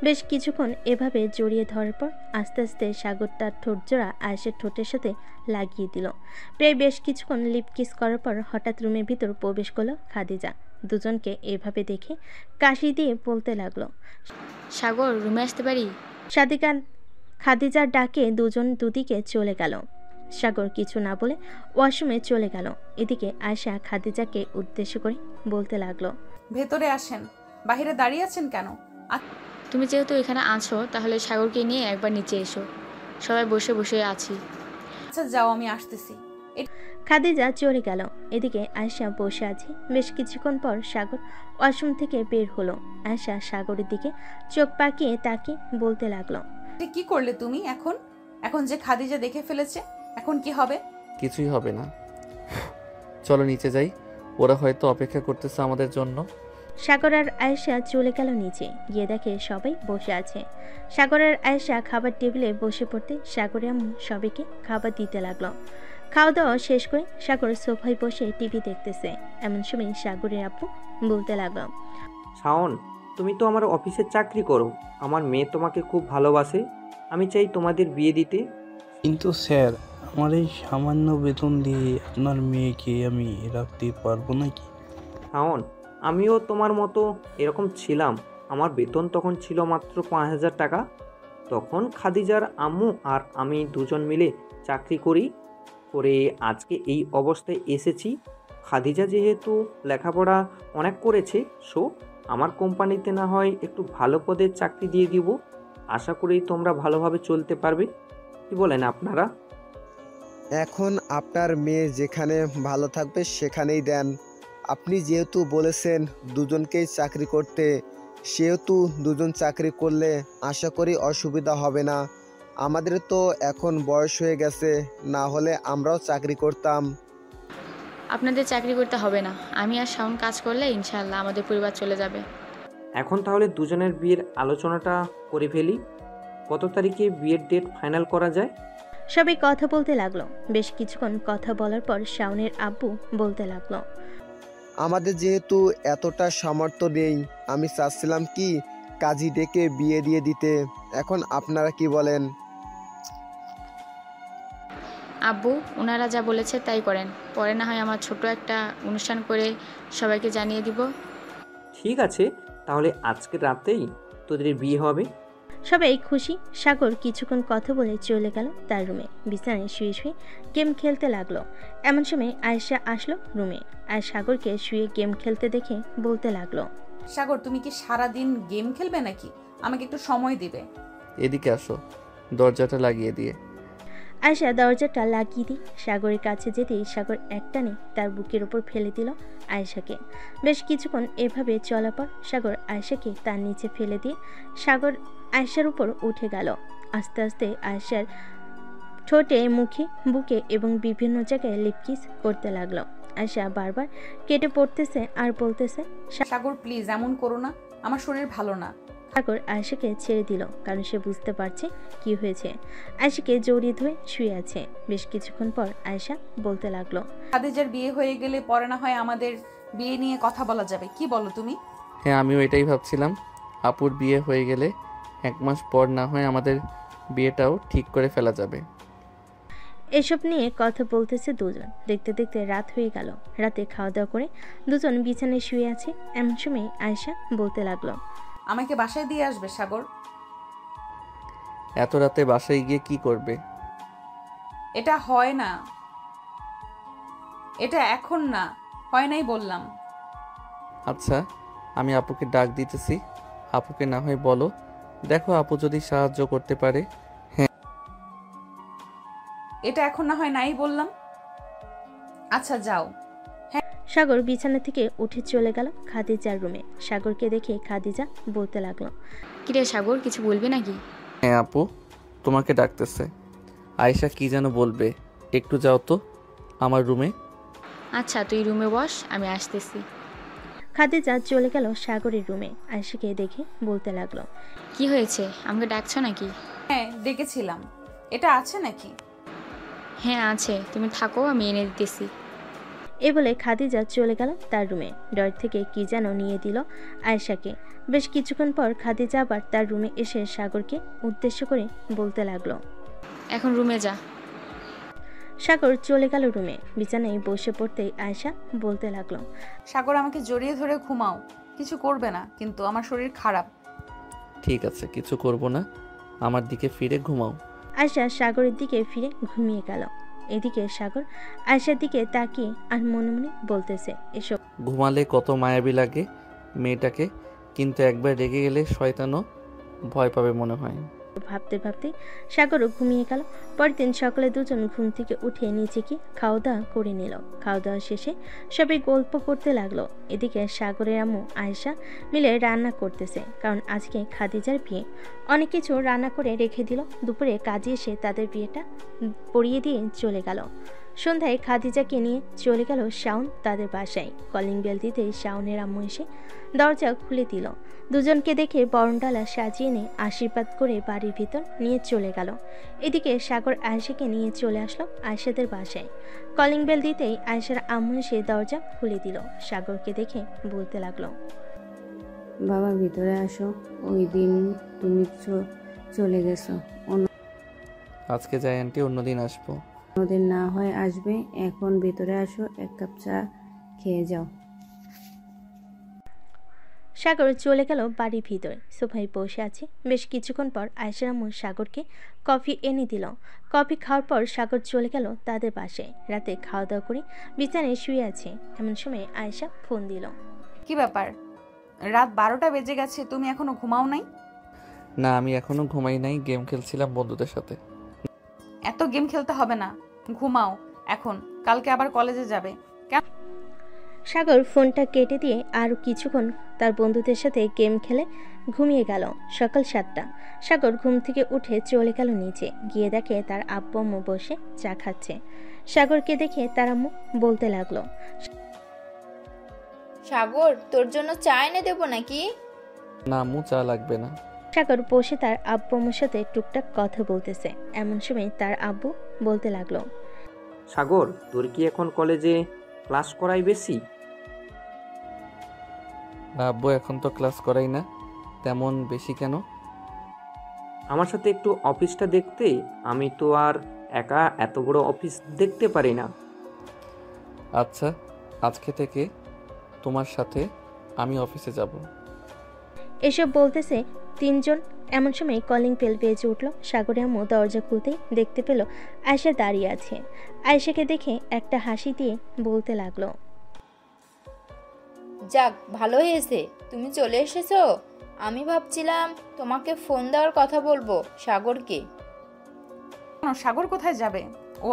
বেশ কিছুক্ষণ এভাবে জড়িয়ে ধরার পর আস্তে আস্তে সাগর তার ঠোঁট জোড়া আয়েশার ঠোঁটের সাথে লাগিয়ে দিল। প্রায় বেশ কিছুক্ষণ লিপ কিস করার পর হঠাৎ রুমের ভিতর প্রবেশ করলো খাদিজা। দুজনকে এভাবে দেখে কাশি দিয়ে বলতে লাগলো, সাগর রুমে আসতে পারি? সাদিকা খাদিজার ডাকে দুজন দুদিকে চলে গেল। সাগর কিছু না বলে ওয়াশরুমে চলে গেল। এদিকে আয়েশা খাদিজাকে উদ্দেশ্য করে বলতে লাগলো, ভেতরে আসেন, বাইরে দাঁড়িয়ে আছেন কেন? তুমি যেহেতু এখানে আছো তাহলে সাগরকে নিয়ে একবার নিচে এসো, সবাই বসে বসে আছি। আচ্ছা যাও, আমি আসতেছি। খাদিজা চলে গেল। এদিকে আয়েশা বসে আছে। বেশ কিছুক্ষণ পর সাগর ওয়াশরুম থেকে বের হলো। আয়েশা সাগরের দিকে চোখ পাকিয়ে তাকে বলতে লাগলো, কি করলে তুমি? এখন যে খাদিজা দেখে ফেলেছে, এখন কি হবে? কিছুই হবে না, চলো নিচে যাই, ওরা হয়তো অপেক্ষা করতেছে আমাদের জন্য। সাগর আর আয়েশা চলে গেল নিচে। গিয়ে দেখে সবাই বসে আছে। সাগর আর আয়েশা খাবার টেবিলে বসে পড়তে সাগরের আম্মু সবাইকে খাবার দিতে লাগলো। খাওয়া দাওয়া শেষ করে সাগর সোফায় বসে টিভি দেখতেছে। এমন সময় সাগরের আব্বু বলতে লাগলো, শাওন, তুমি তো আমার অফিসে চাকরি করো, আমার মেয়ে তোমাকে খুব ভালোবাসে, আমি চাই তোমাদের বিয়ে দিতে। কিন্তু স্যার, আমার এই সামান্য বেতন দিয়ে আপনার মেয়েকে আমি রাখতে পারবো নাকি? শাওন, আমিও তোমার মতো এরকম ছিলাম। আমার বেতন তখন ছিল মাত্র 5,000 টাকা। তখন খাদিজার আম্মু আর আমি দুজন মিলে চাকরি করে আজকে এই অবস্থায় এসেছি। খাদিজা যেহেতু লেখাপড়া অনেক করেছে, সো আমার কোম্পানিতে না হয় একটু ভালো পদের চাকরি দিয়ে দিব। আশা করি তোমরা ভালোভাবে চলতে পারবে। কি বলেন আপনারা? এখন আপনার মেয়ে যেখানে ভালো থাকবে সেখানেই দেন। আপনি যেহেতু বলেছেন দুজনকেই চাকরি করতে, সেহেতু দুজন চাকরি করলে আশা করি অসুবিধা হবে না। আমাদের তো এখন বয়স হয়ে গেছে, না হলে আমরাও চাকরি করতাম। আপনাদের চাকরি করতে হবে না, আমি আর শাওন কাজ করলে ইনশাআল্লাহ আমাদের পরিবার চলে যাবে। এখন তাহলে দুজনের বিয়ের আলোচনাটা করে ফেলি। কত তারিখে বিয়ের ডেট ফাইনাল করা যায়? সবাই কথা বলতে লাগলো। বেশ কিছুক্ষণ কথা বলার পর শাওনের আব্বু বলতে লাগলো, আমাদের যেহেতু এতটা সামর্থ্য নেই, আমি চাচ্ছিলাম কি কাজী ডেকে বিয়ে দিয়ে দিতে। এখন আপনারা কি বলেন? আব্বু ওনারা যা বলেছে তাই করেন, পরে না হয় আমার ছোট একটা অনুষ্ঠান করে সবাইকে জানিয়ে দিব। ঠিক আছে, তাহলে আজকে রাতেই তোদের বিয়ে হবে। সবাই খুশি। সাগর কিছুক্ষণ কথা বলে চলে গেল তার রুমে। বিছানায় শুয়ে শুয়ে গেম খেলতে লাগলো। এমন সময় আয়েশা আসলো রুমে আর সাগরকে শুয়ে গেম খেলতে দেখে বলতে লাগলো, সাগর তুমি কি সারাদিন গেম খেলবে নাকি? আমাকে একটু সময় দিবে। এদিকে আসো, দরজাটা লাগিয়ে দিয়ে। আয়েশা দরজাটা লাগিয়ে দিয়ে সাগরের কাছে যেতেই সাগর একটানে তার বুকের উপর ফেলে দিল আয়েশাকে। বেশ কিছুক্ষণ এভাবে চলার পর সাগর আয়েশাকে তার নিচে ফেলে দিয়ে সাগর আয়েশার উপর উঠে গেল। আস্তে আস্তে আয়েশার ঠোঁটে, মুখে, বুকে এবং বিভিন্ন জায়গায় লিপকিস করতে লাগলো। আয়েশা বারবার কেটে পড়তেছে আর বলতেছে, সাগর প্লিজ এমন করো না, আমার শরীর ভালো না। সাগর আয়েশাকে ছেড়ে দিল, কারণ সে বুঝতে পারছে কি হয়েছে। আয়েশাকে জড়িয়ে ধরে শুয়ে আছে। বেশ কিছুক্ষণ পর আয়েশা বলতে লাগলো, খাদিজার বিয়ে হয়ে গেলে পরে না হয় আমাদের বিয়ে নিয়ে কথা বলা যাবে, কি বলো তুমি? হ্যাঁ, আমিও এটাই ভাবছিলাম। আপুর বিয়ে হয়ে গেলে 1 মাস পর না হয় আমাদের বিয়েটাও ঠিক করে ফেলা যাবে। এসব নিয়ে কথা বলতেছে দুজন। দেখতে দেখতে রাত হয়ে গেল। রাতে খাওয়া দাওয়া করে দুজন বিছানায় শুয়ে আছে। এমন সময় আয়েশা বলতে লাগলো, আমাকে বাসায় দিয়ে আসবে সাগর? এত রাতে বাসায় গিয়ে কি করবে? এটা হয় না, এটা এখন না, হয় নাই বললাম। আচ্ছা, আমি আপুকে ডাক দিতেছি। আপুকে না হয় বলো, দেখো আপু যদি সাহায্য করতে পারে। এটা এখন না হয় নাই বললাম। আচ্ছা যাও। সাগর বিছানা থেকে উঠে চলে গেল খাদিজার রুমে। সাগরকে দেখে খাদিজা বলতে লাগলো, কিরে সাগর, কিছু বলবি নাকি? হ্যাঁ আপু, তোমাকে ডাকতেছে। আয়েশা কি যেন বলবে, একটু যাও তো আমার রুমে। আচ্ছা তুই রুমে বস, আমি আসতেছি। খাদিজা চলে গেল সাগরের রুমে। আয়েশাকে দেখে বলতে লাগলো, কি হয়েছে, আমাকে ডাকছো নাকি? হ্যাঁ ডেকেছিলাম। এটা আছে নাকি? হ্যাঁ আছে, তুমি থাকো, আমি এনে দিতেছি। এ বলে খাদিজা চলে গেল তার রুমে। ডর থেকে কি যেন নিয়ে দিল আয়েশাকে। বেশ কিছুক্ষণ পর খাদিজা আবার তার রুমে এসে সাগরকে উদ্দেশ্য করে বলতে লাগলো, এখন রুমে যা। সাগর চলে গেল রুমে। বিছানায় বসে পড়তেই আয়েশা বলতে লাগলো, সাগর আমাকে জড়িয়ে ধরে ঘুমাও, কিছু করবে না, কিন্তু আমার শরীর খারাপ। ঠিক আছে, কিছু করব না, আমার দিকে ফিরে ঘুমাও। আয়েশা সাগরের দিকে ফিরে ঘুমিয়ে গেল। এদিকে সাগর আয়েশার দিকে তাকিয়ে আর মনে মনে বলতেছে, এসব ঘুমালে কত মায়াবী লাগে মেয়েটাকে, কিন্তু একবার রেগে গেলে শয়তানও ভয় পাবে মনে হয়। ভাবতে ভাবতে সাগরও ঘুমিয়ে গেল। পরের দিন সকালে দুজন ঘুম থেকে উঠে নিচে গিয়ে খাওয়া দাওয়া করে নিল। খাওয়া দাওয়া শেষে সবাই গল্প করতে লাগলো। এদিকে সাগরের আম্মু আয়েশা মিলে রান্না করতেছে, কারণ আজকে খাদিজার বিয়ে। অনেক কিছু রান্না করে রেখে দিল। দুপুরে কাজে এসে তাদের বিয়েটা পড়িয়ে দিয়ে চলে গেল। সন্ধ্যায় খাদিজাকে নিয়ে চলে গেল শাওন তাদের বাসায়। কলিং বেল দিতেই শাওনের আম্মু এসে দরজা খুলে দিল। দুজনকে দেখে বরণডালা সাজিয়ে নিয়ে আশীর্বাদ করে বাড়ির ভিতর নিয়ে চলে গেল। এদিকে সাগর আয়েশাকে নিয়ে চলে আসলো আয়েশাদের বাসায়। কলিং বেল দিতেই আয়েশার আম্মু এসে দরজা খুলে দিল। সাগরকে দেখে বলতে লাগলো, বাবা ভিতরে আসো, ওই দিন তুমি চলে গেছো, আজকে যাই আন্টি, অন্যদিন আসবো। অন্যদিন না হয় আসবে, এখন ভিতরে আসো, 1 কাপ চা খেয়ে যাও। সাগর চলে গেল বাড়ির ভিতরে। সোফায় বসে আছে। বেশ কিছুক্ষণ পর আয়েশার আম্মু সাগরকে কফি এনে দিল। কফি খাওয়ার পর সাগর চলে গেল তাদের বাসায়। রাতে খাওয়া দাওয়া করে বিছানায় শুয়ে আছে। এমন সময় আয়েশা ফোন দিল। কি ব্যাপার, রাত 12টা বেজে গেছে, তুমি এখনো ঘুমাও নাই? না, আমি এখনো ঘুমাই নাই, গেম খেলছিলাম বন্ধুদের সাথে। এত গেম খেলতে হবে না, ঘুমাও এখন, কালকে আবার কলেজে যাবে। সাগর ফোনটা কেটে দিয়ে আরও কিছুক্ষণ তার বন্ধুদের সাথে গেম খেলে ঘুমিয়ে গেল। সকাল 7টা। সাগর ঘুম থেকে উঠে চলে গেল নিচে। গিয়ে দেখে তার আব্বু আম্মু বসে চা খাচ্ছে। সাগরকে দেখে তার আম্মু বলতে লাগলো, সাগর তোর জন্য চা এনে দেবো নাকি? না আম্মু, চা লাগবে না। সাগর বসে তার আব্বু আম্মুর সাথে টুকটাক কথা বলতেছে। এমন সময় তার আব্বু বলতে লাগলো, সাগর তোর কি এখন কলেজে ক্লাস করাই বেশি? না আব্বু, এখন তো ক্লাস করাই না, তেমন বেশি কেন? আমার সাথে একটু অফিসটা দেখতে, আমি তো আর একা এত বড় অফিস দেখতে পারি না। আচ্ছা, আজকে থেকে তোমার সাথে আমি অফিসে যাব। এসব বলতেছে তিনজন। এমন সময় কলিং বেল বেজে উঠল। সাগরের আম্মু দরজা খুলতেই দেখতে পেল আয়েশা দাঁড়িয়ে আছে। আয়েশাকে দেখে একটা হাসি দিয়ে বলতে লাগলো, যাক ভালো হয়েছে তুমি চলে এসেছো। আমি ভাবছিলাম তোমাকে ফোন দেওয়ার কথা বলবো সাগরকে। সাগর কোথায় যাবে? ও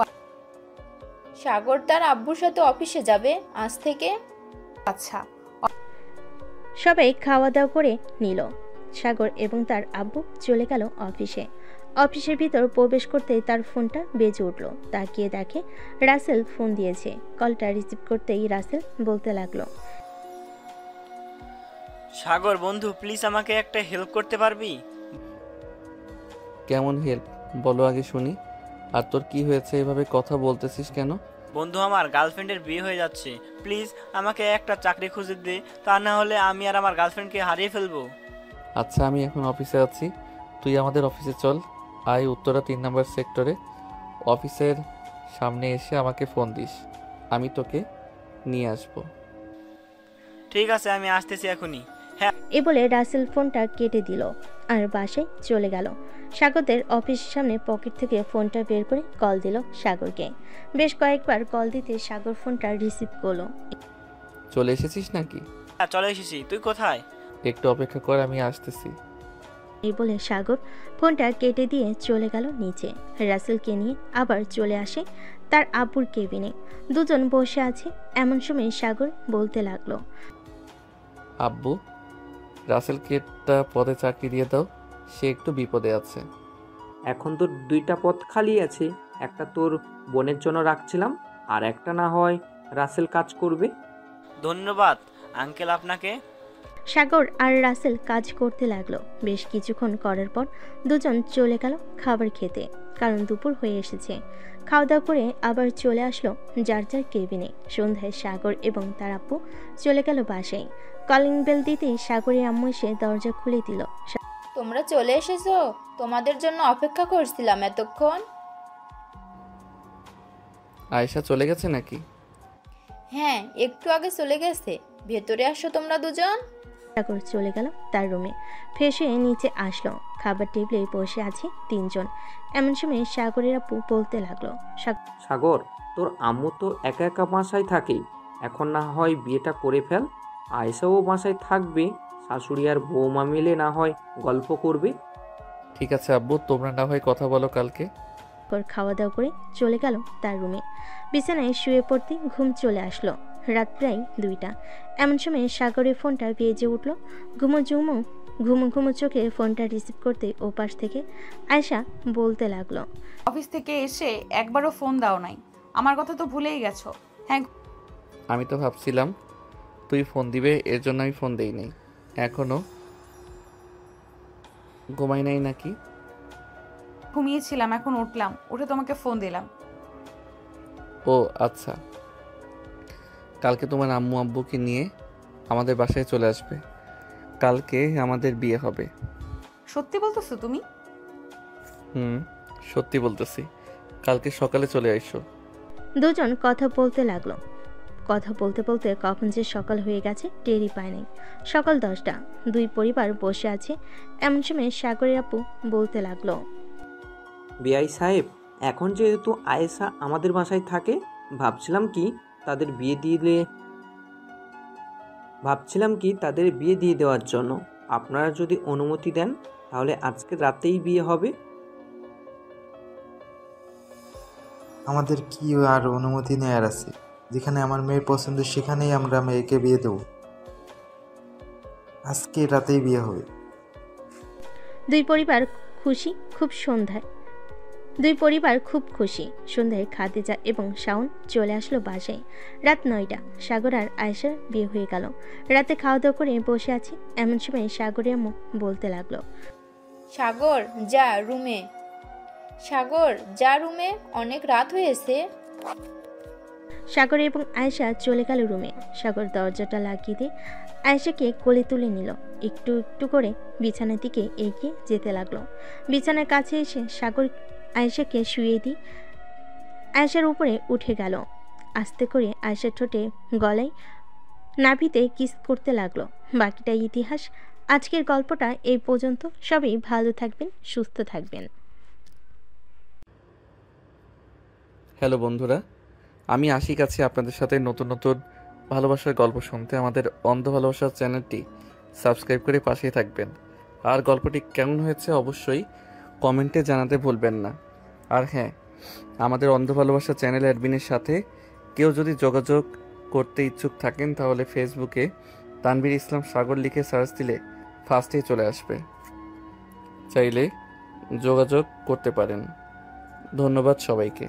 সাগর তার আব্বুর সাথে অফিসে যাবে আজ থেকে। আচ্ছা। সবাই খাওয়া দাওয়া করে নিল। সাগর এবং তার আব্বু চলে গেল অফিসে। অফিসের ভিতর প্রবেশ করতেই তার ফোনটা বেজে উঠল। তাকিয়ে দেখে রাসেল ফোন দিয়েছে। কলটা রিসিভ করতেই রাসেল বলতে লাগলো, সাগর বন্ধু, প্লিজ আমাকে একটা হেল্প করতে পারবি? কেমন হেল্প বলো আগে শুনি। আর তোর কি হয়েছে, এভাবে কথা বলতেছিস কেন? বন্ধু, আমার গার্লফ্রেন্ডের বিয়ে হয়ে যাচ্ছে, প্লিজ আমাকে একটা চাকরি খুঁজে দে, তা না হলে আমি আর আমার গার্লফ্রেন্ডকে হারিয়ে ফেলবো। আচ্ছা, আমি এখন অফিসে আছি, তুই আমাদের অফিসে চল। আয় উত্তরা 3 নম্বর সেক্টরে। অফিসের সামনে এসে আমাকে ফোন দিস, আমি তোকে নিয়ে আসবো। ঠিক আছে, আমি আসতেছি এখনই। হ্যাঁ। এ বলে রাসেল ফোনটা কেটে দিল আর বাসায় চলে গেল। সাগরদের অফিসের সামনে পকেট থেকে ফোনটা বের করে কল দিল সাগরকে। বেশ কয়েকবার কল দিতে সাগর ফোনটা রিসিভ করলো। চলে এসেছিস নাকি? হ্যাঁ, চলে এসেছি। তুই কোথায়? একটু অপেক্ষা কর, আমি আসতেছি। এই বলে সাগর ফোনটা কেটে দিয়ে চলে গেল নিচে। রাসেলকে নিয়ে আবার চলে আসে তার আব্বুর কেবিনে। দুজন বসে আছে। এমন সময় সাগর বলতে লাগলো, আব্বু, রাসেলকে একটা পদে চাকরি দিয়ে দাও, সে একটু বিপদে আছে। এখন তোর 2টা পদ খালি আছে, একটা তোর বোনের জন্য রাখছিলাম, আর একটা না হয় রাসেল কাজ করবে। ধন্যবাদ আঙ্কেল আপনাকে। সাগর আর রাসেল কাজ করতে লাগলো। বেশ কিছুক্ষণ করার পর দুজন চলে গেল খাবার খেতে, কারণ দুপুর হয়ে এসেছে। খাওয়া দাওয়া করে আবার চলে আসলো যার যার কেবিনে। সন্ধ্যায় সাগর এবং তার আব্বু চলে গেল বাসায়। কলিং বেল দিতেই সাগরের আম্মু এসে দরজা খুলে দিল। তোমরা চলে এসেছো? তোমাদের জন্য অপেক্ষা করছিলাম এতক্ষণ। আয়েশা চলে গেছে নাকি? হ্যাঁ, একটু আগে চলে গেছে। ভেতরে আসো তোমরা দুজন। সাগর চলে গেল তার রুমে। ফ্রেশ হয়ে নিচে আসলো। খাবার টেবিলে বসে আছে 3 জন। এমন সময় সাগরের আপু বলতে লাগলো, সাগর, তোর আম্মু তো একা একা বাসায় থাকে, এখন না হয় বিয়েটা করে ফেল। আয়েশাও বাসায় থাকবে, শাশুড়ি আর বৌমা মিলে না হয় গল্প করবে। ঠিক আছে আব্বু, তোমরা না হয় কথা বলো কালকে। খাওয়া দাওয়া করে চলে গেল তার রুমে। বিছানায় শুয়ে পড়তে ঘুম চলে আসলো। রাত প্রায় 2টা। এমন সময় সাগরের ফোনটা বেজে উঠল। ঘুমো চোখে ফোনটা রিসিভ করতে ওপাশ থেকে আয়েশা বলতে লাগলো, অফিস থেকে এসে একবারও ফোন দাও নাই, আমার কথা তো ভুলেই গেছো। হ্যাঁ, আমি তো ভাবছিলাম তুই ফোন দিবে, এর জন্য আমি ফোন দেই নাই। এখনো ঘুমাই নাই নাকি? ঘুমিয়েছিলাম, এখন উঠলাম, উঠে তোমাকে ফোন দিলাম। ও আচ্ছা, কালকে তোমার আম্মু আব্বুকে নিয়ে আমাদের বাসায় চলে আসবে। কালকে আমাদের বিয়ে হবে। সত্যি বলতেছো তুমি? সত্যি বলতেছি, কালকে সকালে চলে আইসো। দুজন কথা বলতে লাগলো। কথা বলতে বলতে কখন যে সকাল হয়ে গেছে টেরই পায় নাই। সকাল 10টা। 2 পরিবার বসে আছে। এমন সময় সাগরের আপু বলতে লাগলো, বিআই সাহেব, এখন যেহেতু আয়েশা আমাদের বাসায় থাকে, ভাবছিলাম কি তাদের বিয়ে দিয়ে দেওয়ার জন্য। আপনারা যদি অনুমতি দেন তাহলে আজকে রাতেই বিয়ে হবে। আমাদের কি আর অনুমতি নেয়ার আছে? যেখানে আমার মেয়ের পছন্দ সেখানেই আমরা মেয়েকে বিয়ে দেব। আজকে রাতেই বিয়ে হবে। 2 পরিবার খুব খুশি। সন্ধ্যায় খাদিজা এবং শাওন চলে আসলো বাসায়। রাত 9টা। সাগর আর আয়েশার বিয়ে হয়ে গেল। রাতে খাওয়া দাওয়া করে বসে আছি। এমন সময় সাগরের আম্মু বলতে লাগলো, সাগর যা রুমে, অনেক রাত হয়েছে। সাগর এবং আয়েশা চলে গেল রুমে। সাগর দরজাটা লাগিয়ে দিয়ে আয়েশাকে কোলে তুলে নিল। একটু একটু করে বিছানার দিকে এগিয়ে যেতে লাগলো। বিছানার কাছে এসে সাগর আয়েশাকে শুয়ে দিয়ে আয়েশার উপরে উঠে গেল। আস্তে করে আয়েশার ঠোঁটে গলায় নাভিতে কিস করতে লাগলো। বাকিটা ইতিহাস। আজকের গল্পটা এই পর্যন্ত। সবাই ভালো থাকবেন, সুস্থ থাকবেন। হ্যালো বন্ধুরা, আমি আশিক আছি আপনাদের সাথে নতুন নতুন ভালোবাসার গল্প শুনতে। আমাদের অন্ধ ভালোবাসার চ্যানেলটি সাবস্ক্রাইব করে পাশেই থাকবেন। আর গল্পটি কেমন হয়েছে অবশ্যই কমেন্টে জানাতে ভুলবেন না। আর হ্যাঁ, আমাদের অন্ধ ভালোবাসা চ্যানেল অ্যাডমিনের সাথে কেউ যদি যোগাযোগ করতে ইচ্ছুক থাকেন তাহলে ফেসবুকে তানভীর ইসলাম সাগর লিখে সার্চ দিলে ফার্স্টেই চলে আসবে। চাইলে যোগাযোগ করতে পারেন। ধন্যবাদ সবাইকে।